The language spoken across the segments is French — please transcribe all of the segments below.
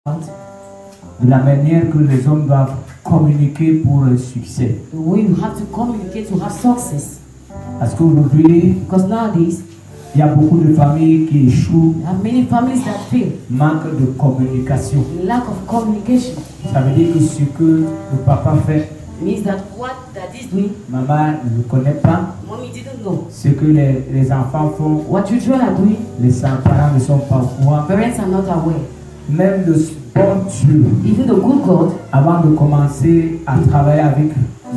de la manière que les hommes doivent communiquer pour le succès. The way you have to communicate to have success. Parce qu'aujourd'hui, Because nowadays, il y a beaucoup de familles qui échouent, there are many families that fail. manque de communication. Lack of communication Ça veut dire que ce que le papa fait, means that what dad is doing, maman ne le connaît pas. mommy didn't know. Ce que les enfants font, What children are doing, les parents ne sont pas au courant. parents are not aware. Même le bon Dieu, Even the good God, avant de commencer à travailler avec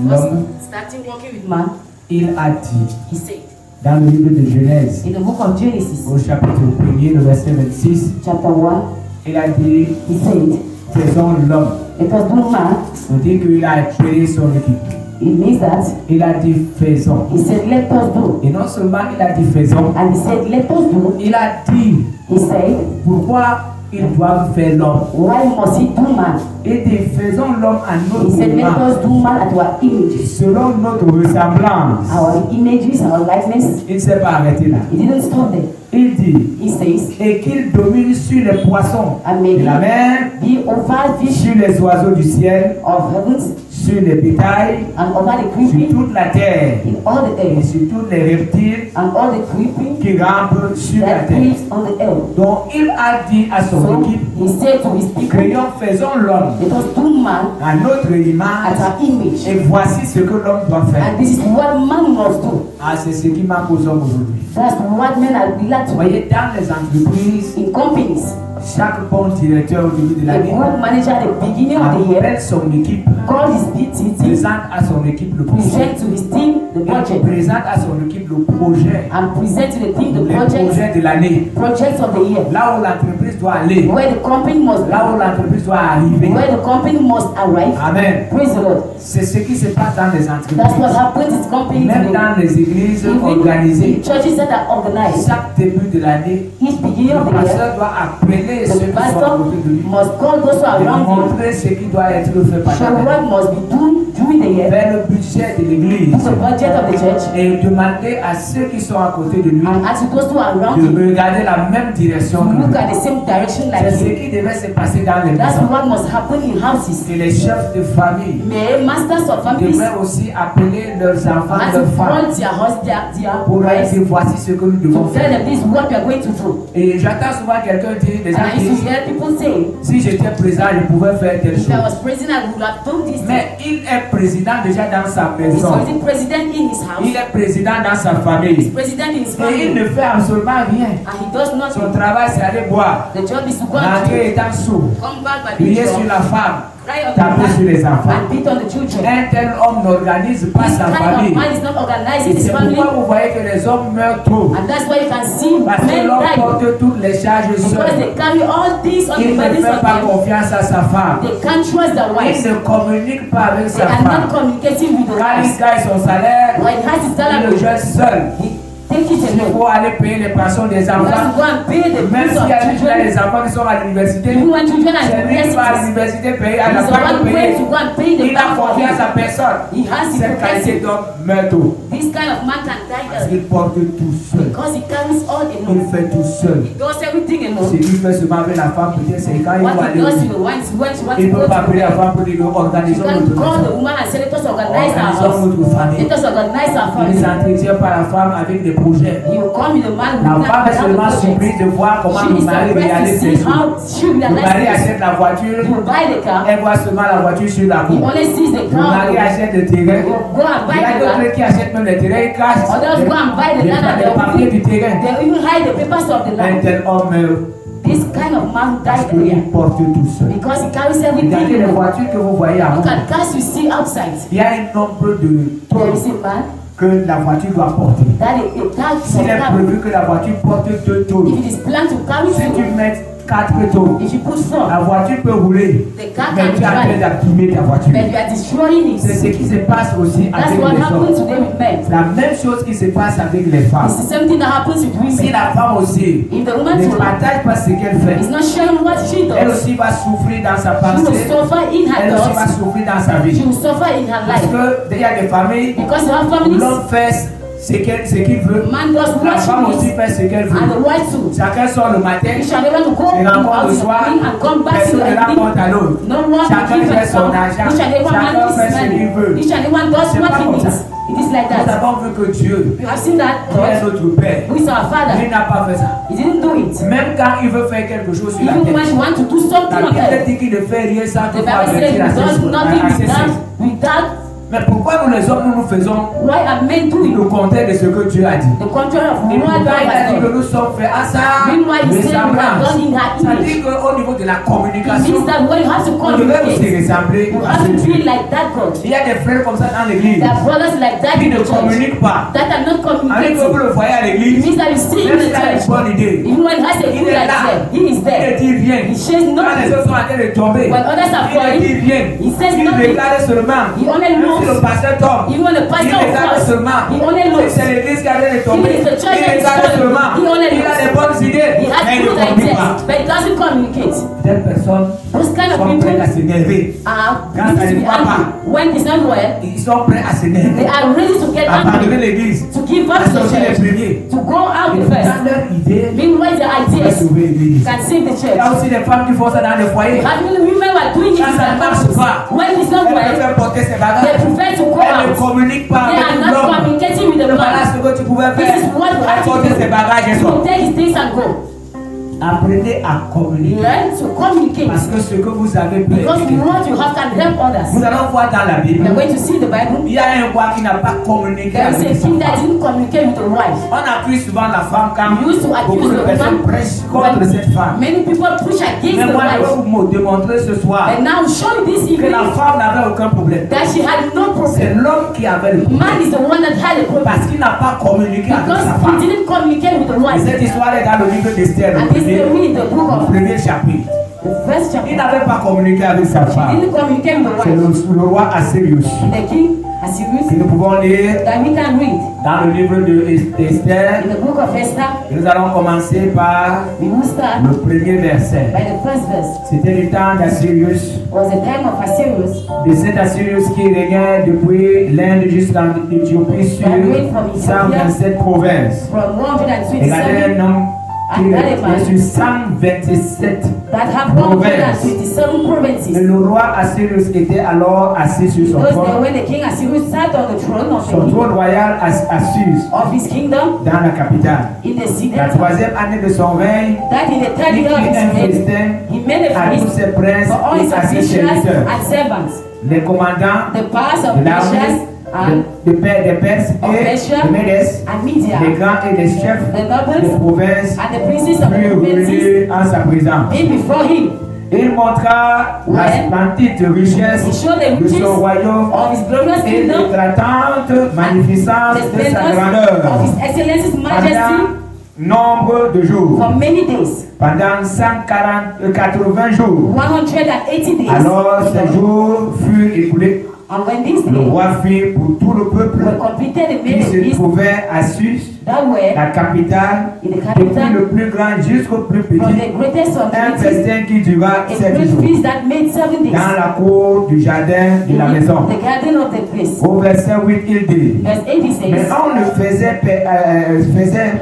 l'homme, starting working with man, il a dit he said dans le livre de Genèse, in the book of Genesis, au chapitre 1er, le verset 26, chapter 1, il a dit, he said, faisons l'homme. let us do man. On dit qu'il a appelé son équipe. It means that Il a dit faisons. he said, let us do. Et non seulement il a dit faisons, And he said, let us do. il a dit He said, pourquoi ils doivent faire l'homme. why must he do man? Et dit faisons l'homme à He notre said, let image, us do man at our image. selon notre ressemblance. Our images, our likeness. Il ne s'est pas arrêté là. He didn't stop there. Il dit He says, et qu'il domine sur les poissons and de may la mer, be over fish sur les oiseaux du ciel, of heavens sur les bétails, and over the sur creeping toute la terre in all the et earth sur tous les reptiles and all the creeping qui rampent sur la that terre. creeps on the earth. Donc il a dit à son So équipe, he said to his people, créons, faisons l'homme let us do man à notre at image our image. et voici ce que l'homme doit faire. And this is what man must do. Ah, c'est ce qui manque aux hommes aujourd'hui. That's what men are glad Vous to do. voyez, dans les entreprises, In companies, chaque bon directeur au début de a l'année good manager at the beginning of the year appelle son équipe, call his team, présente à son équipe le projet, present to his team the et budget, présente à son équipe le projet, and present to the team the les projets de l'année, projects of the year, là où l'entreprise doit aller, where the company must là où l'entreprise doit arriver. where the company must arrive. Amen. Praise the Lord. C'est ce qui se passe dans les That's what entreprises, happens in companies même today. dans les églises Even organisées. in churches that are organized, Chaque début de l'année, each beginning le of the year, pasteur doit appeler ceux the qui sont à pastor côté de lui, must call those who are de around him, montrer ce qui doit être fait show pendant what l'année, must be done during the year, faire le budget de l'église the budget of the church, et demander à ceux qui sont à côté de lui and ask those who are around de him regarder la même direction to que look lui. at the same direction like C'est ce him. qui devait se passer dans les That's maisons. what must happen in houses. Et les chefs de famille May masters of families devraient aussi appeler leurs enfants, as leurs to femmes, call their husband, their pour leur wives, dire voici ce que nous devons to tell faire. them this is what we are going to do. Et j'entends souvent quelqu'un dire, des And gens I used to disent, hear people say, si j'étais président, je pouvais faire telle if I chose. was president, I would have done this thing. Mais il est président déjà dans sa He's maison. already president in his house. Il est président dans sa famille. President in his Et il family. ne fait absolument rien. And he does Son nothing. travail, c'est aller boire, The job is to go and rentrer étant sourd, come back by being crier sur drunk, la femme, cry on taper sur the les man, enfants. and beat on the children. Un tel homme n'organise pas This sa kind of famille. man is not organizing Et his c'est family. pourquoi vous voyez que les hommes meurent trop. And that's why you can see Parce que men l'homme die. porte toutes les charges Because seul. they carry all these on Il the ne bodies fait of pas them. confiance à sa femme. They can't trust their wives. Il ne communique pas avec They sa are not femme. communicating with the Quand il wives. gagne son salaire, When he has his il salary, le gère seul. he take it Il alone. faut aller payer les pensions des He has enfants. to go and pay the Même bills s'il of y a déjà children. des enfants qui sont à l'université, Even when children are c'est in lui qui va à universities, l'université payer, à la he's the fac one payer. going to go and pay the Il n'a back for confiance à him. personne. He has his Cette qualité protection. d'homme meurt tôt. This kind of man can die Parce early qu'il porte tout seul. because he carries all Il alone. fait tout seul. He does everything Ce alone. qu'il fait seulement avec la femme, peut-être c'est quand il What va he aller au does, lit. when she wants Il ne to go peut pas to appeler la bed, femme pour dire you organisons can notre call the maison. woman and say, let us organize our Organisons house. notre famille. Let us organize our Il family. s'entretient par la femme avec des projets. He will come with the man La with femme est that seulement project. surprise de voir comment She le is mari surprised to réalise see ses choses. how she Le mari realizes achète la voiture, he will buy the car. elle voit seulement la voiture sur la He cour. only sees the Le mari car. achète le terrain. He will go and Il y buy a the land. d'autres qui achètent même le terrain, ils cachent Others go and buy the land and les papiers du they terrain. even hide the papers of the Un land. tel homme meurt This kind of man parce died earlier qu'il porte tout seul. because he carries Regardez everything les alone. voitures que vous voyez à Look Londres. at cars you see outside. Il y a un nombre de There tonnes is a man que la voiture doit porter. that a car S'il est car. prévu que la voiture porte 2 tonnes, If it is planned to carry si tu two, mets 4 tonnes, if you put four, la voiture peut rouler, the car mais can tu es en train drive, d'abîmer ta voiture. but you are destroying C'est it. ce qui se passe aussi That's avec what les happened hommes. today with men. La même chose qui se passe avec les femmes. It's the same thing that happens with Si women. la femme aussi If the woman ne too partage pas ce qu'elle fait, is not sharing what she elle does, aussi va souffrir dans sa she will pensée, suffer in her elle aussi va thoughts, souffrir dans sa she vie. will suffer in her Parce life. qu'il y a des familles Because you have où families l'homme fait ce qu'il veut. Man does La what femme he aussi needs. fait ce qu'elle And the veut. wife too. Chacun sort le matin, You shall never to go et rencontre out le in the soir. morning and come back to Personne the ne raconte à l'autre. No one will Chacun give fait a son song. argent. Each and every man Chacun fait is ce qu'il money. veut. Each and every one does C'est what pas he comme ça. needs. It is like Nous that. avons vu que Dieu, You have seen that qui est God, notre Père, who is our il Father, n'a pas fait ça. He didn't do it. Même quand il veut faire quelque chose sur la Even when terre, you want to do something la on Bible earth, dit qu'il ne fait rien sans the qu'il faut Bible says avertir he does nothing à ses saints. without. Mais pourquoi nous les hommes, nous faisons Why are men doing le contraire de ce que Dieu a dit? the contrary of Et what pourtant, God il a has dit que done? nous sommes faits à ça, Meanwhile, he said we have ressemblance. done in our Ça image. dit qu'au niveau de la It communication, means that when you have to on devrait aussi communicate, ressembler you à have ce to Dieu. be like that God. Il y a des frères comme ça dans l'église There are brothers like that qui in ne the church communiquent pas. that are not Avec que vous communicating. le voyez à It l'église, means that you see in même the s'il a une church, bonne idée, even when he has a il good est là. idea, he is Il ne there. dit rien. He says Quand les nothing. autres sont en train de tomber, When others are il ne falling, dit rien. he says Il nothing. regarde seulement. He only Même si looks. le pasteur tombe, Even when the il pastor regarde falls, seulement. he only Si looks. c'est l'église qui a de tomber, If it's the church il that is regarde falling, seulement. he only Il a looks. des bonnes idées, He has mais il ne good communique pas. ideas, but he doesn't communicate. Telles personnes Those kind of sont prêtes à people s'énerver. are Quand ready ça to ne be va pas. angry. When it's not well, Ils sont prêts à they s'énerver, are ready to get à abandonner angry, l'église, to give up à the sortir les church, premiers. to go out Et first. dans leur idée, Meanwhile, the pour ideas sauver l'église. can save the Il y church. a aussi des femmes qui font ça dans les foyers. Having women who are doing it Quand in ça ne their marche houses, pas, when it's not elles well, préfèrent porter ses they bagages. prefer to go Elles ne out. communiquent pas They are avec not l'homme. communicating with the Voilà man. ce que tu pouvais This faire. is what you have Elle to porter ses do. bagages et So sort. take his things and go. Apprenez à communiquer. Learn to communicate. Parce que ce que vous avez Because prédiqué, what you have can help others. nous allons voir dans la We Bible, are going to see the Bible. il y a un roi qui n'a pas communiqué There is avec a sa king that femme. didn't communicate with the wife. On accuse souvent la femme quand We used to accuse beaucoup de the personnes woman prêchent contre when cette femme. many people push against Mais the moi, je vais wife. vous démontrer ce soir And now show you this que la evening femme n'avait aucun problème. that she had no C'est problem. l'homme qui avait le problème. Man is the one that had a problem. Parce qu'il n'a pas communiqué avec Because sa he femme. didn't communicate with the Et wife. cette histoire est dans le livre d'Esther, And this is the book le of premier chapitre. the first Il chapter. n'avait pas communiqué avec sa He femme. didn't communicate with the C'est wife. le roi Assyrius. The king, Assyrius, Que nous pouvons lire that we can read dans le livre d'Esther. in the book of Esther. Nous allons commencer par We will start le premier verset. by the first verse. C'était le temps d'Assyrius, It was the time of Assyrius. de cet Assyrius qui régnait depuis l'Inde jusqu'en Éthiopie sur 127 provinces. From Regardez 127 un homme qui est sur 127. that have Province. 127 Et provinces. le roi Assyrius était alors assis sur son Those trône. days when the king Assyrius sat on the throne of, Son trône royal assis of his kingdom dans la capitale. in the city, La troisième année de son règne, that in the third il year of fit his un reign, festin he made a à tous feast ses princes for all his et à ses officials serviteurs. and servants, Les commandants the powers of de l'armée, Persia and des Perses of et Persia de Médès, and Media, les grands et les chefs the des nobles provinces and the princes of the furent provinces réunis en sa présence. came before him. Il montra la Ouais. splendide richesse He showed the de riches son royaume of his glorious et kingdom, l'éclatante magnificence the de sa splendor grandeur. of his excellency's majesty Pendant nombre de jours, for many days, pendant 80 jours, 180 days. alors ces jours furent écoulés. And when these Le days roi fit pour tout le peuple were completed, they qui made a se feast trouvait à Sus, that way la capitale, in the depuis capital, le plus grand jusqu'au plus from petit, the greatest of un the cities, festin qui dura a 7 great jours, feast that made 7 days. dans la cour du jardin de la maison. The garden of the place. Au verset 8, il dit, Verse 8 he mais says, on ne faisait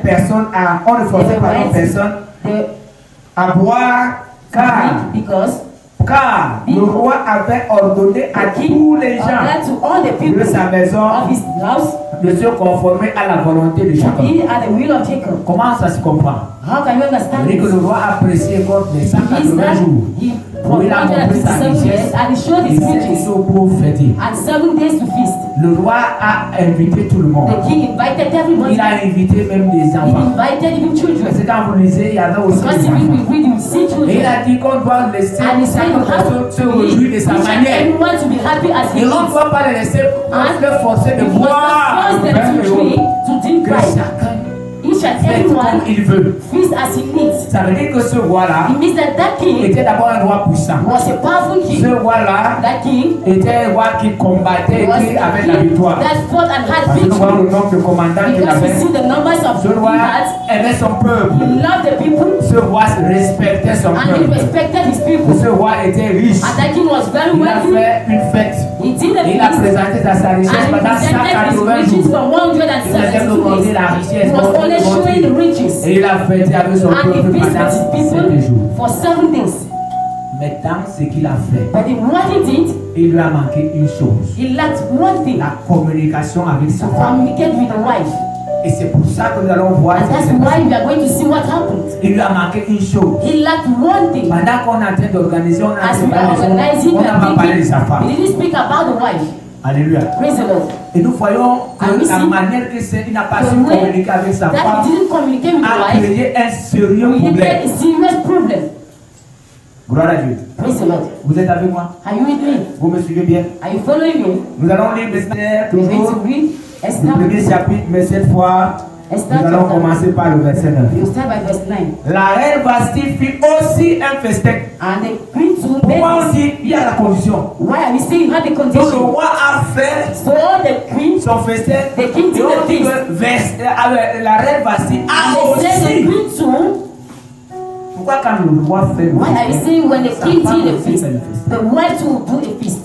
personne on ne forçait pardon, personne the à boire, car le roi avait ordonné à tous les gens to all the de people sa maison of his house de se conformer à la volonté de to chacun. be at the will of Jacob. Comment ça se comprend? How can you understand C'est que this? le roi a apprécié comme les It means 180 that jours. he Où il a montré sa 157 years richesse and he showed et his 7 riches jours pour fêter. and 7 days to feast. Le roi a invité tout le monde. The king invited everybody. Il a invité même des He enfants. invited even Parce children. que quand vous lisez, il y avait aussi Because des if we enfants. read, you see Et il children. a dit qu'on doit laisser And he said chaque you have personne se to réjouir de each sa and manière. everyone to be happy as he Et on ne is. doit pas les laisser le forcer de You must boire. not force them to drink, to drink Que Christ. chacun Each and fait everyone comme il veut. feast as he needs. Ça veut dire que ce roi-là It means that that king était d'abord un roi puissant. was a powerful Ce king. roi-là That king était un roi qui combattait et was qui avait a la king victoire. that fought and had Parce que nous voyons victory. le nombre de commandants qu'il Because we avait. see the numbers of Ce roi leaders. aimait son He peuple. loved the people Ce roi respectait son and he peuple. respected his people. Ce roi roi était riche. And that king was very Il a wealthy. fait une fête. He did a Et il a feast. présenté sa richesse And he pendant presented his 180 riches jours. for Il faisait 172 augmenter days. la richesse. He was only showing the riches. Et il a fêté avec son And he peuple feasted pendant his 7 people jours. for 7 days. Mais dans ce qu'il a fait, But in what he did, il lui a manqué une chose. he lacked one thing: La communication avec sa to femme. communicate with the wife. Et c'est pour ça que nous allons voir And ce qui that's s'est passé. why we are going to see what happened. Il lui a manqué une chose. He lacked one thing. Pendant qu'on est en train d'organiser, on a As we are organizing, on we n'a are pas parlé de sa thinking, femme. we didn't speak about the wife. Alléluia. Praise the Lord. Et nous voyons And we que la see manière que il n'a pas the su way communiquer avec sa that femme he didn't communicate with the a wife créé un sérieux created problème. a serious problem. Gloire à Dieu. Praise the Lord. Vous êtes avec moi? Are you with me? Vous me suivez bien? Are you following me? Nous allons lire Esther, We're going toujours to read le Esther. premier chapitre, mais cette fois, Esther nous allons chapter. commencer par le verset 9. We'll start by verse 9. La reine Vasti fit aussi un festin. And the queen too made Pourquoi on this. dit il y a la condition? Why are we saying you had the Donc le condition? roi a fait So the queen, son festin. the king Et did on the dit feast. que la reine Vasti a And they said the aussi. queen too. Pourquoi quand le roi fait le Why are you festin, saying when the sa king femme did the aussi feast, fait le festin? the wife too will do a feast?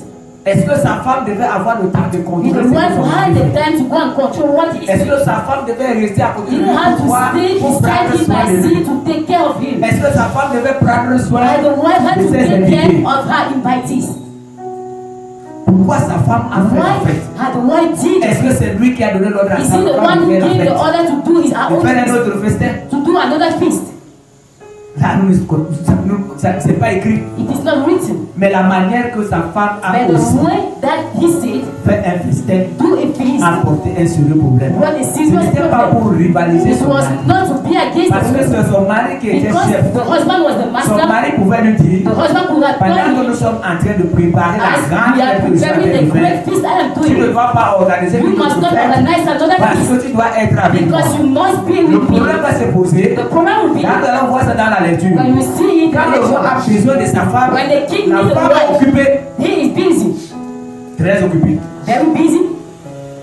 Est-ce que sa femme devait avoir le temps de If contrôler the ce wife que son had mari the fait? time to go and control what he Est-ce is, que sa femme devait rester à côté he de lui didn't have to pour stay pour beside prendre him soin by de sea lui? to take care of him. Est-ce que sa femme devait prendre soin Why the wife had de to ses take care invités? of her invitees? Pourquoi sa femme a fait la Why fête? had the wife did Est-ce it? que c'est lui qui a donné l'ordre à Is sa he the one femme de who faire la gave the fête? order to do his De own faire un feast? autre festin? To do another feast? Là, c'est pas écrit. It is not written. Mais la manière que sa femme a But aussi the way that he said, fait un festin do a feast, a porté un sérieux problème. what a Ce serious n'était pas problem. pour rivaliser It son was mari. not to be against Parce que the c'est son mari qui était because chef. the husband was the Son master. mari pouvait lui The dire, husband could have pendant que told nous him, sommes en train de préparer la as grande we are fête que je suis en preparing train the de great faire, feast I am tu ne doing, dois pas organiser you une must autre not fête organize another parce feast que tu dois être avec moi. because you must be Le with problème me. va se poser The problem will be quand nous allons voir ça dans la lecture. when you see it, Quand le roi a besoin de sa femme, when the king la needs a femme est wife, occupée, he is busy, très occupée. very busy.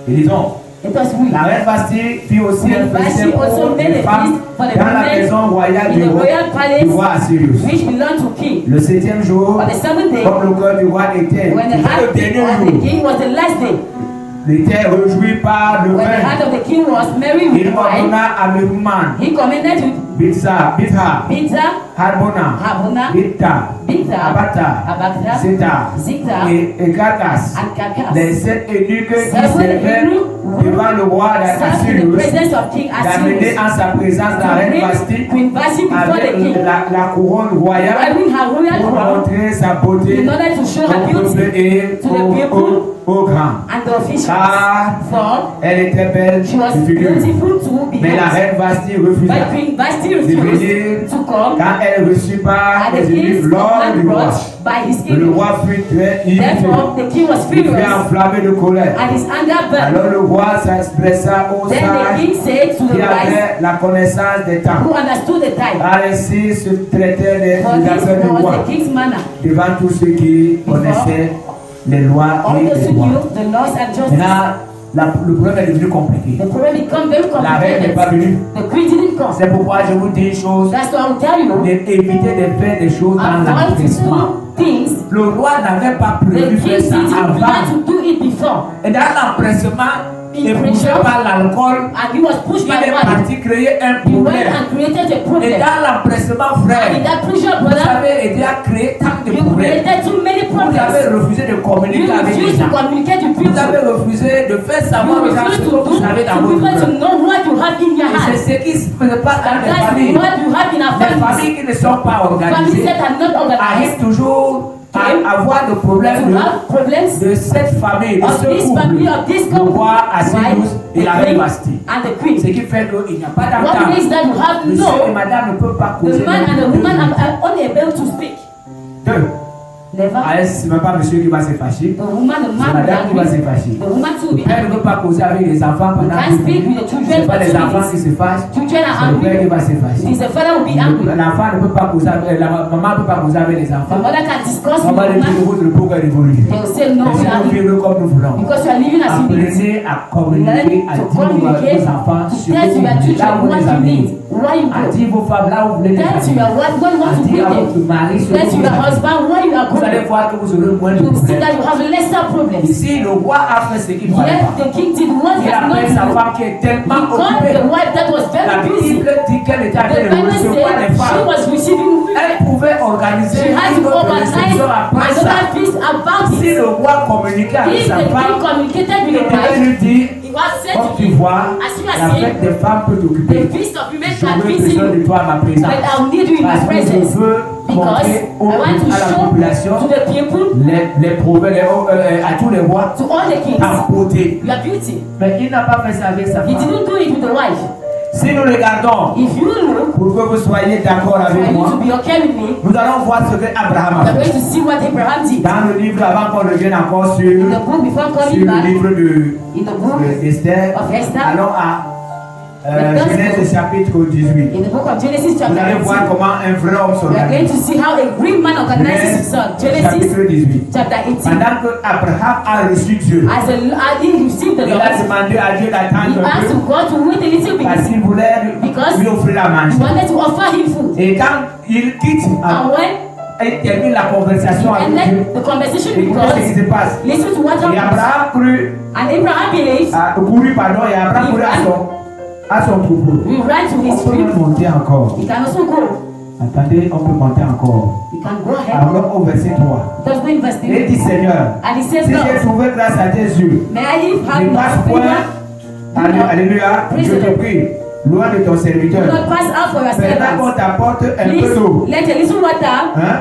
Et disons, It was weak. la reine Vasti fit aussi un But festin she also pour made les a femmes feast for the dans la women maison royale in du the royal roi palace Assyrus. which belonged to king. Le 7e jour, On the seventh day, comme le cœur du roi était when the le heart dernier of the jour, king was the last day, il était réjoui par le when the vin. heart of the king was merry with Il wine, ordonna à Mehuman, he commanded with Bitha, Bita, Harbona, Habona, Bita, Bita, Abata, Abagda, Zeta Zita, et Karkas. and Kakas. Les 7 eunuques qui Seven servaient eunuchs devant le roi served in the d'Assyrus presence of King d'amener Assyrus en sa présence la to reine bring Vasti Queen Vashti before the avec king, la couronne royale wearing her royal pour crown montrer sa beauté in order to show her au peuple beauty et to the people aux grands. and the officials. Car For elle était belle she was de figure. beautiful to Mais la behold. reine Vasti refusa But Queen Vashti de venir refused to come quand elle reçut par at les the eunuques king's l'ordre command du roi. brought by his Le king. roi fut très irrité. Therefore, the king was Il fut furious enflammé de colère. and his anger burned. Alors le roi s'expressa au Then the sage king said to the qui wise avait la connaissance des temps. who understood the time, Car ainsi se traitait des for this affaires du roi was the king's manner. devant tous ceux qui connaissaient les lois All et those les who lois. knew the laws and justice. Maintenant, le problème est devenu compliqué. The problem become very La reine n'est pas complicated. venue. The queen didn't come. C'est pourquoi je vous dis une chose. That's why I will tell you, Évitez de faire des choses dans avoid to l'empressement. do things Le roi n'avait pas the prévu king faire ça didn't avant. plan to do it before. Et dans l'empressement, et poussé par l'alcool, And he was pushed il by est wine. parti créer un He went problème. and created a Et problem. dans l'empressement, And in frère, that pressure, vous brother, avez aidé à créer tant de you problèmes. created too many Vous avez problems. refusé de You communiquer avec les refuse to gens. communicate with Vous people. avez refusé de faire savoir You aux gens refuse ce to que vous avez dans to votre people to cœur. know what you have in your Et c'est hand. ce qui se passe dans les That's familles. what you have in our Les families. familles qui ne sont pas Families organisées that are not organized arrivent toujours à avoir le problème to have problems de cette famille, de of ce this couple, family, of this le couple, roi Assyrus et la reine king Vasti. and the Ce queen. qui fait qu'il n'y a pas What d'entente. means that you have Monsieur et no, madame ne peuvent pas causer. the man and the même deux woman minutes. are unable to speak. Deux. Never. Ah, c'est même pas monsieur qui va se fâcher. The woman, the C'est man will madame qui va se agree. fâcher. The woman too will Le be père ne peut angry. pas causer avec les enfants pendant Can't deux speak with minutes. the children C'est pas for les 2 enfants qui minutes. se fâchent. Children are C'est le père qui angry. va se It fâcher. is the father will be angry. L'enfant ne peut pas causer avec, la maman ne peut pas causer avec les The enfants. mother can discuss On with va the lui dire woman. le pourquoi évoluer. They will say no, Mais si we are nous vivons comme nous voulons, because you are living as you need. apprenez à communiquer, à Learn to dire à communicate, vos enfants to ce tell que your vous voulez, là children où what les you amenez. need. why you A go. dit vos femmes là où vous voulez les Then to amener. your wife, why you want A to dit bring à votre them. mari ce Then que to vous your avez. husband, why you are Vous allez going. voir que vous aurez moins de You see problèmes. that you have lesser problems. Ici, le roi a fait ce qu'il fallait Yet pas. the king did what he Il had not appelle sa done. femme qui est tellement He called occupée. the wife that was La very busy. Bible dit qu'elle était en The train de Bible recevoir les said she femmes. was receiving food. Elle pouvait organiser She had une to autre organize réception après ça. another feast about Si it. le roi communiquait avec If sa the king femme, communicated with il the devait wife, lui dire, he was said comme to tu him, vois, as you are la saying, fête des femmes peut the t'occuper. feast of women Je can veux visit besoin de you, toi à ma but présence. I'll need you in my Parce que je presence. veux Because montrer I want to à la show population, to the people, les prophètes, à tous les rois, to all the kings, ta beauté. your beauty. Mais il n'a pas fait ça avec sa He femme. didn't do it with the wife. Si nous regardons, If you look, pour que vous soyez d'accord for avec you moi, to be okay with me, nous allons voir ce que Abraham we a are fait. going to see what Abraham did. Dans le livre, avant qu'on revienne encore sur, In the book before sur coming le back, livre de in the book d'Esther, of Esther, allons à The gospel. Genèse chapitre 18. in the book of Genesis Vous allez chapter voir 18, comment un vrai homme we are going s'organise. to see how a great man organizes himself. Genesis Chapitre 18. chapter 18. Pendant que Abraham a reçu Dieu, As he received the il a Lord, demandé à Dieu he d'attendre un asked peu God to wait a little parce bit. qu'il voulait Because lui offrir la He manger. wanted to offer him food. Et quand il quitte, And when il termine la conversation he avec Dieu, ended the conversation with écoutez ce qui God, se passe. listen to what Et happened. Abraham And Abraham believed, couru, pardon, et Abraham couru à son troupeau. we ran to On his peut field. monter encore. He can also go. Attendez, on peut monter encore. He can go ahead. Alors au verset 3. Just go in verse Il 3. dit Seigneur, And he says, si j'ai Lord, trouvé grâce à tes yeux, may I have ne passe no point, favor? alléluia, je te prie, loin de ton Do serviteur. not pass out for your Maintenant qu'on servants. t'apporte un peu Please d'eau, let a little water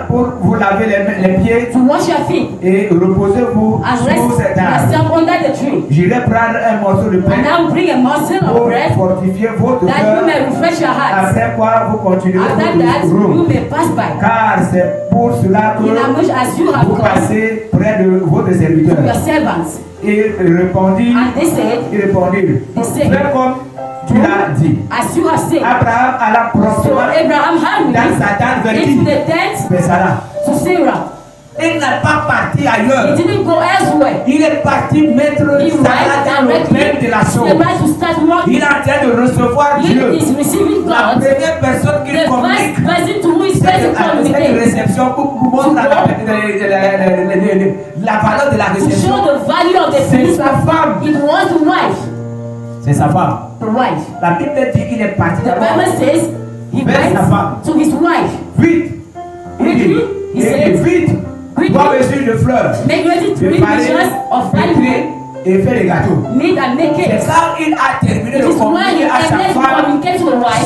pour vous laver les pieds to wash your feet et reposez-vous and sous rest cet arbre. yourself under the tree. J'irai prendre un morceau de And pain now bring a morsel of pour bread fortifier votre that you cœur. may refresh your heart. Après quoi, vous continuerez After that, votre you route. may pass by. Car c'est pour cela que Inasmuch as you have vous come passez près de votre to serviteur. your servants. Et répondit, And they said, fais comme tu l'as dit. as you have said. Abraham alla So promptement Abraham had dans sa tente vers into qui? the tent Vers Sarah. to Sarah. Il n'est pas parti He ailleurs. didn't go elsewhere. Il est parti mettre He Sarah went dans le directly même de la to chose. Sarah to start Il working. est en train de recevoir He Dieu. is receiving La God. première personne qui The communique first person to who is cette supposed to communicate, réception pour montre la valeur de la to réception. show the value of the C'est feast. sa femme. It was the wife. C'est sa femme. The wife. La Bible dit qu'il est parti The d'abord. Bible says he Vers sa went femme. to his wife. Vite. Il dit, Quickly, he said, vite. quickly, Trois mesures de fleurs. make ready to De bring farine, dishes of de fried thé et fait les gâteaux. meat and make C'est cakes. quand il a terminé It de is when he communiquer à sa ended to femme communicate to the wife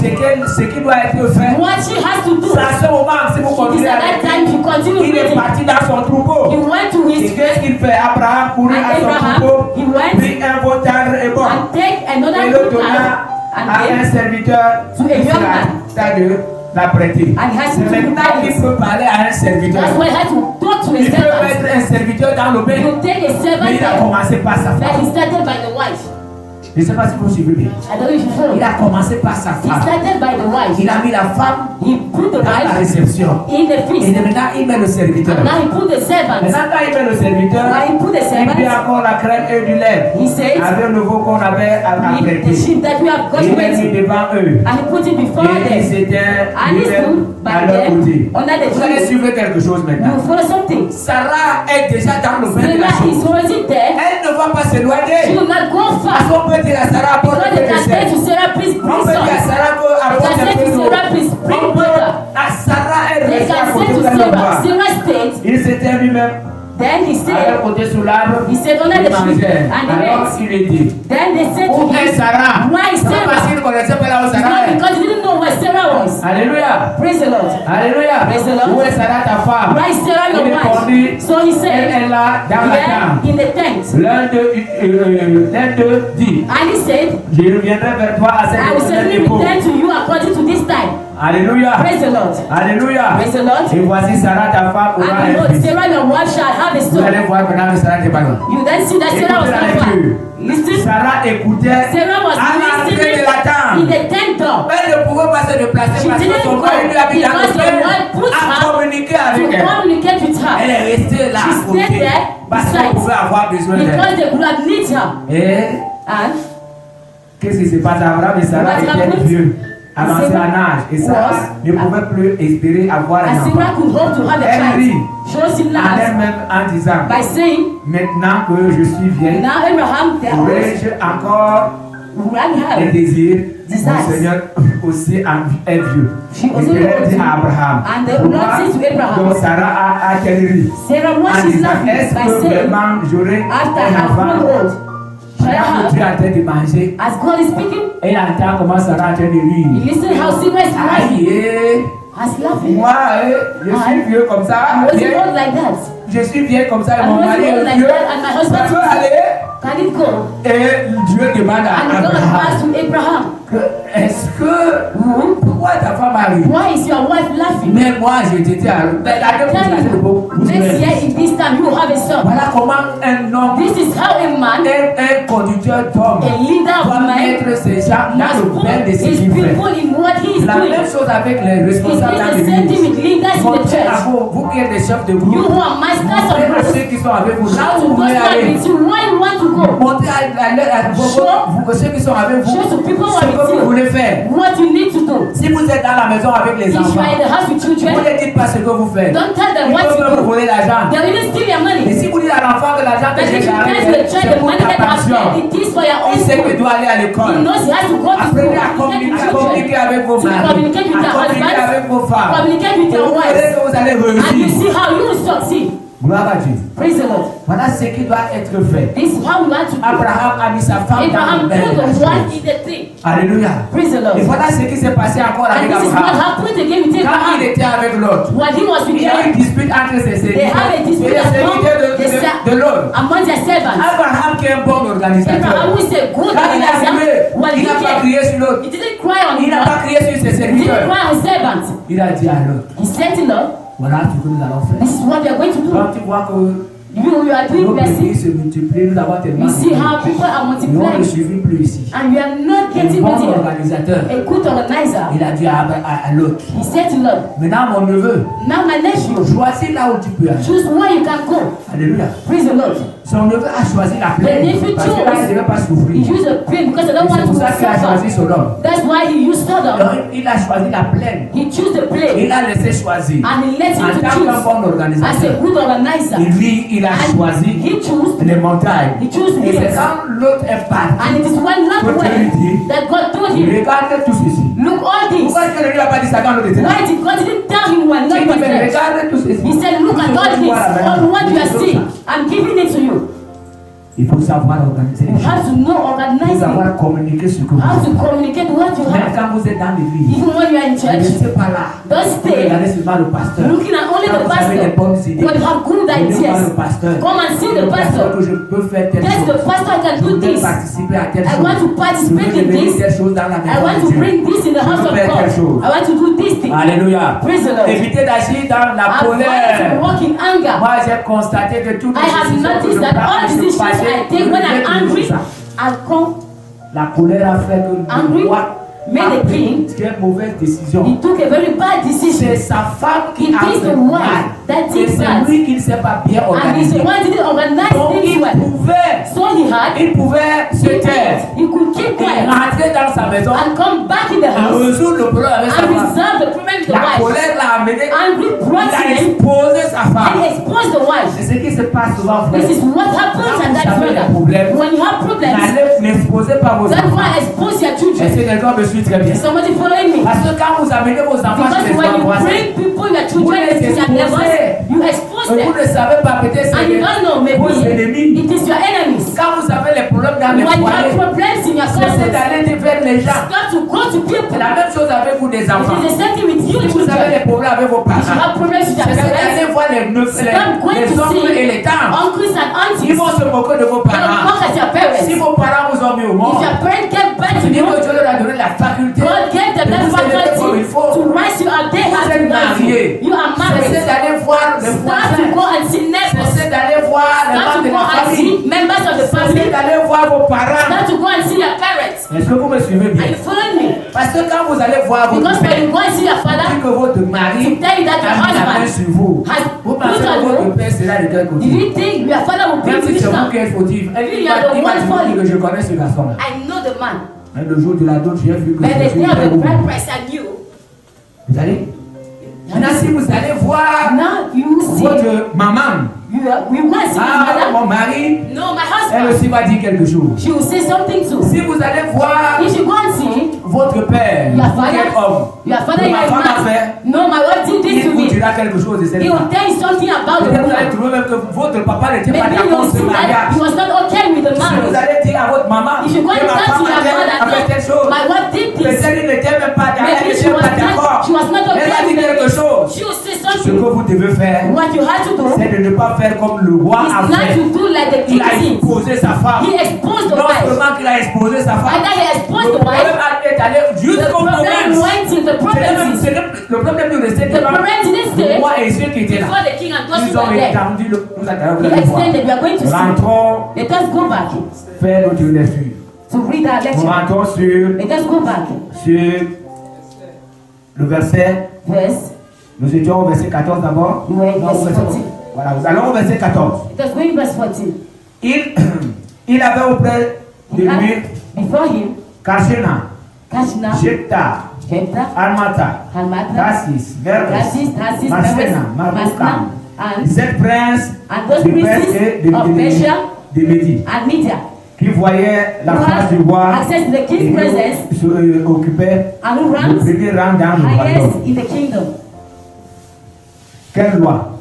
ce qui doit être fait. what she has to do. C'est à ce moment, si vous It is continuez at that avec time lui, to continue il est reading. parti dans son He troupeau. went to Et his qu'est-ce qu'il fait? Abraham courut and à son Abraham, troupeau, he went prit un veau tendre et bon, and take another et le good donna calf and à un gave serviteur to a qui young sera man. en train de l'apprêter. And he has C'est to maintenant do qu'il this. peut parler à un serviteur. That's why he had to talk to his Il peut servant. mettre un serviteur dans le bain, You take a servant mais il a there. commencé par sa Then femme. he started by the wife. Je ne sais pas si vous suivez bien. I don't know if you follow. Il a commencé par sa He femme. started by the wife. Il a mis la femme He put the dans la wife réception. in the Et feast. maintenant, il met le serviteur. And now he put the servant. Maintenant, quand il met le serviteur, When he put the il met servant, encore la crème et du lait. he said, Avec le veau qu'on avait the apprêté. sheep that we have got Il l'a mis ready. devant eux. And he put it before Et il them. s'était And he stood à by leur them côté. under the Vous allez tree. suivre quelque chose You maintenant. follow something. Sarah est déjà dans le bain de la Sarah is chose. already there. Elle ne va pas She s'éloigner. will not go Parce far. qu'on peut dire à Sarah, apporte Because le they can say dessert. to Sarah, please On bring peut dire à some. Sarah que They apporte can un say peu to d'eau. Sarah, please bring On peut water. à Sarah est They restée à can say côté to de le Sarah, voir. Sarah stayed. Il s'était lui-même Then he à said, leur côté sous l'arbre. he said under Il the tree. mangeait. And they Alors ate. il lui dit, Then they said to où est him, Sarah? why C'est pas parce Sarah? qu'il ne connaissait pas là où It's Sarah not est. because he didn't know where Sarah was. Alléluia. Praise the Lord. Alléluia. Praise the Lord. Où est Sarah ta femme? Why is Sarah your Il wife? répondit, So he elle said, est là dans la yeah, tente. in the tent. L'un d'eux dit, And he said, je reviendrai vers toi à I will cette certainly époque. return to you according to this time. Alléluia. Praise the Lord. Alléluia. Praise the Lord. Et voici Sarah ta femme aura And un behold, fils. Sarah your wife shall have a Vous son. allez voir maintenant que Sarah n'est pas loin. You then see that Sarah was Écoutez la not far. lecture. Listen. Sarah écoutait Sarah was à l'entrée listening de la in tente. the tent door. Elle ne pouvait pas se déplacer She parce que didn't son go père lui a mis dans because le the bain Lord put à her communiquer to avec elle. communicate with her. Elle est restée là She à côté stayed there parce beside. qu'on pouvait avoir besoin d'elle. Because they could have need her. Et And qu'est-ce qui se passe? Abraham et Sarah what étaient happened? vieux. avancé en âge et Sarah ne pouvait plus espérer avoir un And enfant. Sarah could hope to have a Elle rit child. She was in en love elle-même en disant, by saying, maintenant que je suis vieille, now Abraham, there was aurais-je encore un Rahab. désir? Mon Desires. Seigneur aussi est vieux. She Et also elle dit was- à Abraham, And the pourquoi Lord said to Abraham, donc Sarah a-t-elle ri? Sarah, what En she's disant, laughing est-ce by que saying, vraiment j'aurai after I un have grown enfant? old, shall I Quand Dieu est have? en train de manger, As God is speaking, et il entend comment Sarah est en train de you rire. listen how Sarah is laughing. Aïe, As laughing. moi, je suis vieux comme ça. I was vieille. old like that. Je suis vieille comme ça et I mon was mari old est like vieux. that, and my husband Ça peut is- aller. Can it go? Et Dieu demande à And God Abraham, asked to Abraham, est-ce que, pourquoi ta femme a ri? why is your wife laughing? Mais moi, je t'ai dit, But I tell you, next year in this time you will have a son. voilà comment un homme, This is how a man, un conducteur d'homme, a leader of doit man, mettre ses gens dans must le put bain de ce his qu'il fait. people in what he is La doing. même chose avec les It responsables dans is the same thing l'église. with leaders in the Montrez à church. vous qui êtes des chefs de You groupe, who are masters of montrez à groups, ceux qui sont avec vous, là show où to vous those voulez who are aller. with you where you want to go. Montrez à ceux qui sont avec vous, Show to people who ce are que vous with voulez you faire. what you need to do. Si vous êtes dans la maison avec les If you enfants, are in the house with vous children, ne dites pas ce que vous faites. don't tell them Ils what peuvent to vous do. voler l'argent. They'll even steal your Et money. si vous dites à l'enfant que l'argent que But j'ai if you tell gagné, the child c'est the pour money ta that you have pension, spent, it is for your own il sait qu'il school. doit aller à He l'école. knows he has to go to school. Apprenez à communiquer avec vos To maris, communicate with à your communiquer avec vos husbands, femmes. communicate with Et your vous verrez wives, que vous allez and you réussir. see how you will succeed. Gloire à Dieu. Praise the Lord. Voilà ce qui doit être fait. This is how we want to do. Abraham a mis sa femme dans Abraham le bain. put the wife in the thing. Alléluia. Praise the Lord. Et voilà ce qui s'est passé encore And avec this is what Abraham. happened again with Quand il Abraham. était avec l'autre, When he was with il y a eu une God, dispute entre ses they serviteurs have a et dispute les serviteurs de l'autre. among their servants. Abraham qui est un bon organisateur. Abraham, who is a good Quand il a organizer, joué, when il he n'a pas came, crié sur l'autre. he didn't cry on Il n'a him. pas crié sur ses He didn't serviteurs. cry on servants. Il a dit à l'autre, He said to Lord, voilà ce que nous allons faire. this is what we are going to do. Quand tu vois que You are doing nos pays blessing. se multiplient, nous avons tellement You see how de people are nous ne multiplying. suivons plus ici. And we are not Un getting bon material. organisateur. A good organizer. Il a dit à l'autre, He said to Lord, maintenant mon neveu, now my nephew, choisis là où tu peux aller. choose where you can go. Alléluia. Praise the Lord. Son neveu a choisi la plaine The nephew parce que là, il ne veut pas He souffrir. used a pain because I Et don't c'est want pour to ça qu'il a choisi suffer. Sodome. That's why he used Sodom. Donc, il a choisi la plaine. He chose the place Il a laissé choisir. and he let him En to tant qu'un choose bon as a organisateur, good organizer. et lui, il a And choisi he chose les montagnes. He chose Et c'est hills. quand l'autre est parti, And it is one last What way did he do? that God told il him, regarde tout ceci. look all this. Pourquoi est-ce que lui n'a pas dit ça quand l'autre était là? Why did God didn't tell him when Il Lot dit, was mais there? regarde tout ceci. He said, look at all this, all what you are seeing. I'm giving it to you. Il faut savoir organiser les You choses. have to know Il faut organizing. savoir communiquer ce que vous How faites. to communicate what you Même have. quand vous êtes dans l'église, Even when you are in ne church, restez pas là. don't Vous stay regardez seulement le pasteur. looking at only Quand the vous avez des pastor. bonnes idées, When you have good venez voir le ideas, pasteur. come and see the Le pasteur pastor. que je peux faire telle Yes, the chose. pastor can Je do veux this. participer à telle I chose. want to Je participate veux in devenir this. telle chose dans la I maison want de to Dieu. bring this in the house of faire God. telle chose. I want to do this thing. Alléluia. Praise the Lord. Évitez d'agir dans la Avoid to colère. walk in anger. Moi, j'ai constaté que toutes I have noticed that all decisions I take when I'm angry, I come la colère a fait que angry, le roi made a a pris king. une mauvaise décision. He took a very bad decision. C'est sa femme qui It a is fait the mal. wife that Et did c'est bad. lui qui ne s'est pas bien And he's organisé. the one didn't organize Donc things il well. pouvait So he pouvait se taire he could keep et quiet rentrer dans sa maison and come back in the et house résoudre le problème avec sa and femme. resolve the problem with the La wife. colère l'a amené, Angry il brought a him exposé sa and femme. expose the wife. C'est ce qui se passe souvent, frère. This is what happens Quand at vous that avez des brother. problèmes, When you have problems, n'exposez pas vos that's enfants. why expose your Est-ce children. que quelqu'un me suit très bien? Is somebody following me? Parce que quand vous amenez vos enfants Because chez les when you voisins, bring people, your Vous children les to your exposez. neighbors, you expose et vous them. ne savez pas, peut-être And you don't know, c'est vos maybe ennemis. it is your enemies. Quand vous avez les problèmes dans les When you have foyers, problems in your cessez closet, d'aller vers les gens. start to go to people. C'est la même chose avec vous des It enfants. is the same thing with you, Si vous avez children. des problèmes avec vos If you parents, have problems with your cessez parents, d'aller voir les stop going to oncles et les see tantes. uncles and aunties. Ils vont se moquer de vos They will parents. mock at your parents. Si vos parents vous ont mis au If monde, your parents get back to c'est dire you, que Dieu leur a donné la faculté God gave them de that vous élever comme il faculty faut. to rise you up. They Vous have to êtes rise mariés. you. You are Cessez married. d'aller voir les Start to voisins. go and see neighbors. Cessez d'aller voir les Start membres to de go la and famille. see members of the Cessez family. d'aller voir vos parents. Start to go and see your parents. Est-ce que vous me suivez Are bien? you following me? Parce que quand vous allez voir votre Because when père, you go and see your dit father, que votre mari to tell you that your a mis la main husband sur vous, has vous put pensez que on votre you, père sera de quel do côté? you think your father will Même put si you c'est vous down? qui êtes fautif. You Il are the m'a one dit falling. que je connais ce garçon-là. I know the man. Mais le jour de la dot, j'ai vu que But the Jésus day of était the où? bride price I knew. Vous allez? Maintenant, si vous allez voir Now you see, votre maman, we want to see ah, his mother. mon mari, No, my elle husband. aussi va dire quelque chose. She will say something too. Si vous allez voir If you go and see, votre père, your quel homme, father, ma your femme a man. fait, No, my wife did this il to vous me. dira quelque chose de cette He will femme. tell you something about the Peut-être vous allez woman. trouver même que votre papa n'était pas Maybe you d'accord will sur ce see that mariage. he was not okay with the Si vous marriage. allez dire à votre maman If you go que and ma tell femme to your a fait telle chose, mother, my wife did this. peut-être il n'était même pas d'accord, elle Maybe she n'était was pas d'accord. not Elle va okay dire with quelque it. chose. She will say Ce que something. vous devez faire, What you had to do c'est de ne pas faire comme le roi a is not fait. to do like the Il king a did. exposé sa femme. He exposed the Non wife. seulement qu'il a exposé sa femme, Either he le exposed the problème wife, est allé the jusqu'au problem problème. went to the problem. Le problème de rester The parents didn't le stay roi et ceux qui étaient là. before the king and those Ils who ont were there. étendu le. Vous He allez voir. extended. We are going to see. Rentrons Let us go back faire notre lecture. to read our Nous lecture. rentrons sur Let us go back. Le verset. Verse. Nous étions au verset 14 d'abord. We were in Non, verse au verset 14. Voilà, nous allons au verset 14. Let us go in verse 14. Il avait auprès de He had lui before him Kashena, Kashna, Jepta, Jephthah, Almata, Halmata, Tassis, Meres, Tarsis, Marsena, Masna, Marbukam, and 7 princes those de Perse princes et of Persia de Médie, and Media, qui voyaient la who face had du roi access to the et king's presence qui occupaient and who le ranks premier rang dans le highest royaume. in the kingdom. Quelle loi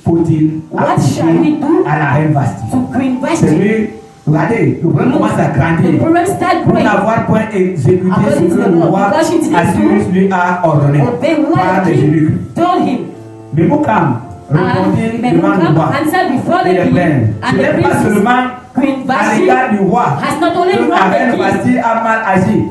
faut-il What shall we appliquer do à la reine Vasti? to Queen C'est Vashti? lui, regardez, le problème commence à The grandir. problem start Pour growing. n'avoir point exécuté ce According to que the le law, roi because she didn't Assyrus lui a ordonné Obey par what les the king eunuques. told him. Memucan répondit And devant le Memucan roi answered before et the les king plaines. Ce and the n'est pas princes. seulement Queen à Vashti l'égard du roi has not only que la wronged reine the king, Vasti a mal agi.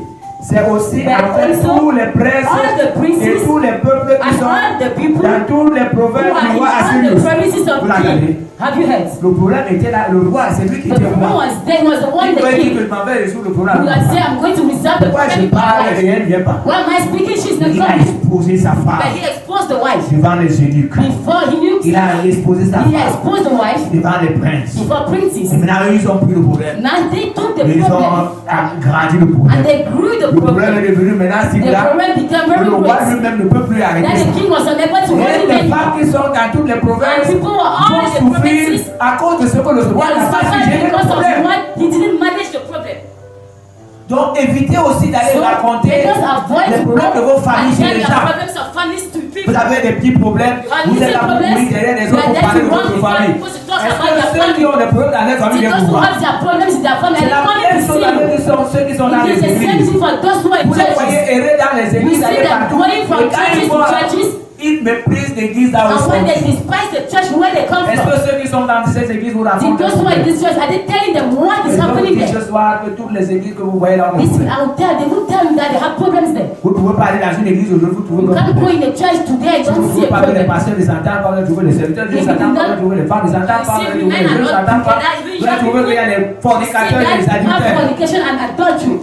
C'est aussi but envers also tous les princes all the princes et tous les peuples qui and sont all the people dans toutes les who provinces are du in roi all the Assyrus. provinces of Vous the l'entendez? king. Have you heard? Le problème était là, le roi, c'est lui qui The était problem roi. was there was the one Il the pouvait dire que king. je m'en vais résoudre le He problème. would say, I'm going to resolve the Pourquoi je problem with my parle et wife. elle ne vient pas? Why am I speaking? She's not Il a coming. exposé sa But femme he exposed the wife. devant les eunuques. Before he knew, Il a exposé sa he femme exposed the wife devant les princes. before princes. Et maintenant, eux, ils ont pris le problème. Now they took the Ils problem ont agrandi le and problème. they grew the Le problème problem. est devenu maintenant si The grave problem became que very le roi great. lui-même ne peut plus arrêter That ça. the king was unable to hold Et him les anymore. femmes qui sont dans toutes les provinces And people were all vont in the souffrir provinces. à cause de ce que le roi They n'a pas su suffered gérer le because of problème. what he didn't manage the problem. Donc évitez aussi d'aller So raconter let us avoid les to problèmes de vos go familles and chez tell les your gens. problems of families to people. Vous avez des petits problèmes, And vous êtes little là pour problems, courir derrière les you autres are pour there parler to de run votre before famille. people to talk Est-ce about your que ceux qui family? ont des problèmes dans leur famille See, viennent those vous who voir? have their problems in their family C'est are la coming même to chose see avec you. ceux qui sont dans It les is the same églises. thing for those who are in Vous les voyez churches. errer dans les You églises, see aller them partout. going from Et quand churches ils to vont là, churches, ils méprisent l'église là où and ils when sont. they despise the church where they come Est-ce from, que ceux qui sont dans ces églises vous see, racontent? those who are in this church, are they telling them what is Je vous happening dis there? ce soir que toutes les églises que vous voyez là, This, I will tell, they will tell you that they have problems there. vous ne pouvez pas aller dans une église aujourd'hui, vous trouvez You can't go in a church today and vous ne don't see pouvez a pas que les problem. pasteurs les entendent, pas que trouver les serviteurs, les entendent, pas que trouver les femmes, les entendent, pas que trouver les jeunes, les entendent pas. Vous allez trouver qu'il y a les fornicateurs et les See, that have adultères. fornication and adultery.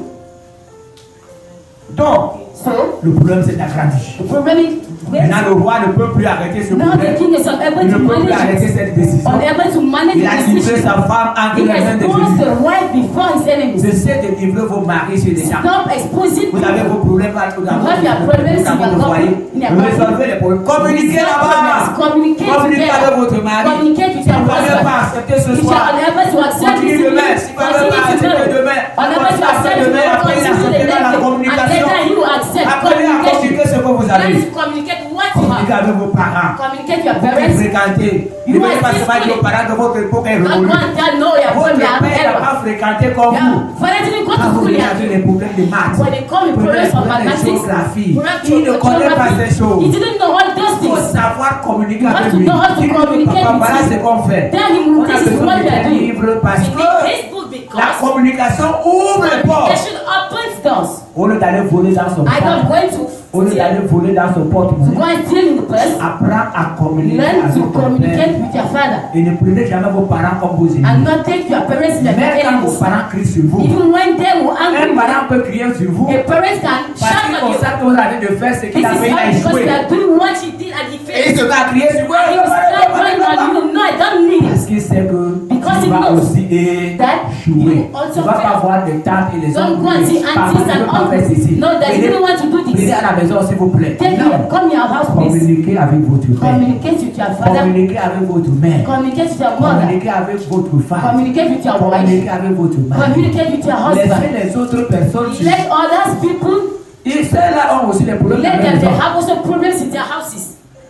Donc, So, le problème c'est d'agrandir. the problem is, Maintenant, le roi ne peut plus arrêter ce now the problème. king is unable Il ne to peut plus arrêter manage it, cette décision. unable to manage Il a the livré decision. sa femme entre He les mains des exposed ennemis. the wife before his enemies. Cessez de livrer vos maris chez les gens. Stop exposing Vous avez people. vos problèmes dans You have your problems in dans your votre foyer. couple, in your Résolvez les problèmes. Communiquez là-bas. Communicate Communiquez avec together. votre mari. Communicate with Si your vous ne pouvez husband. pas accepter ce If you soir, are unable to accept continue this demain. evening, Si vous ne pouvez pas continue accepter tomorrow. demain, Unable to accept demain, tomorrow, après continue accepter the dans la next day. And communication. later you accept Apprenez à communication. communiquer ce que vous Learn avez. to communicate what you Communiquez have. avec vos parents. Communicate your Vous parents. fréquentez. Ne You venez are pas seulement dire aux peacefully. parents que votre époque est Don't go révolue. and tell no your Votre family have père n'a error. pas fréquenté comme vous. Yeah. Father didn't go to Quand vous school venez yet. avec les problèmes de maths, When they come with problems of problèmes de mathematics, géographie, problems il ne of connaît pas geography, ces choses. he didn't know all those Il faut things. savoir communiquer You have avec to lui. know how to Il dit, communicate papa, with voilà him. ce qu'on fait. Tell him On a this is besoin what de we are tes doing. livres parce We need que this book la because communication ouvre les portes. communication opens doors. Au lieu d'aller voler dans son I don't porte, going to au lieu d'aller voler dans son go porte-monnaie, and steal in the purse. apprends à communiquer Learn avec to ton communicate père. with your father Et ne prenez jamais vos parents comme vos and ennemis. not take your parents like Même your quand vos enemies. parents crient sur vous, Even when they will angry un with parent peut crier sur vous you, a parent can parce shout qu'il at you. constate que vous avez de faire ce This qu'il a fait, is il a how because échoué. you are doing what he did and he Et il failed. se met à crier sur vous. And he will start going on you. No, I don't need Parce it. qu'il sait que Because tu he vas knows aussi échouer. you Tu also ne vas pas fail. voir des tantes et les Don't oncles. go and see Papa, aunties je ne and veux pas faire uncles. ceci. No, that you don't want to do Venez this. à la maison, s'il vous plaît. Take Non. me, come in your house, please. Communiquez avec votre père. Communicate with your father. Communiquez avec votre mère. Communicate with your mother. Communiquez avec votre femme. Communicate with your wife. Communiquez avec votre mari. Communicate with your Laissez husband. les autres personnes. Let others people, Ils ceux-là ont aussi des problèmes. let dans them, leur they maison. have also problems in their houses.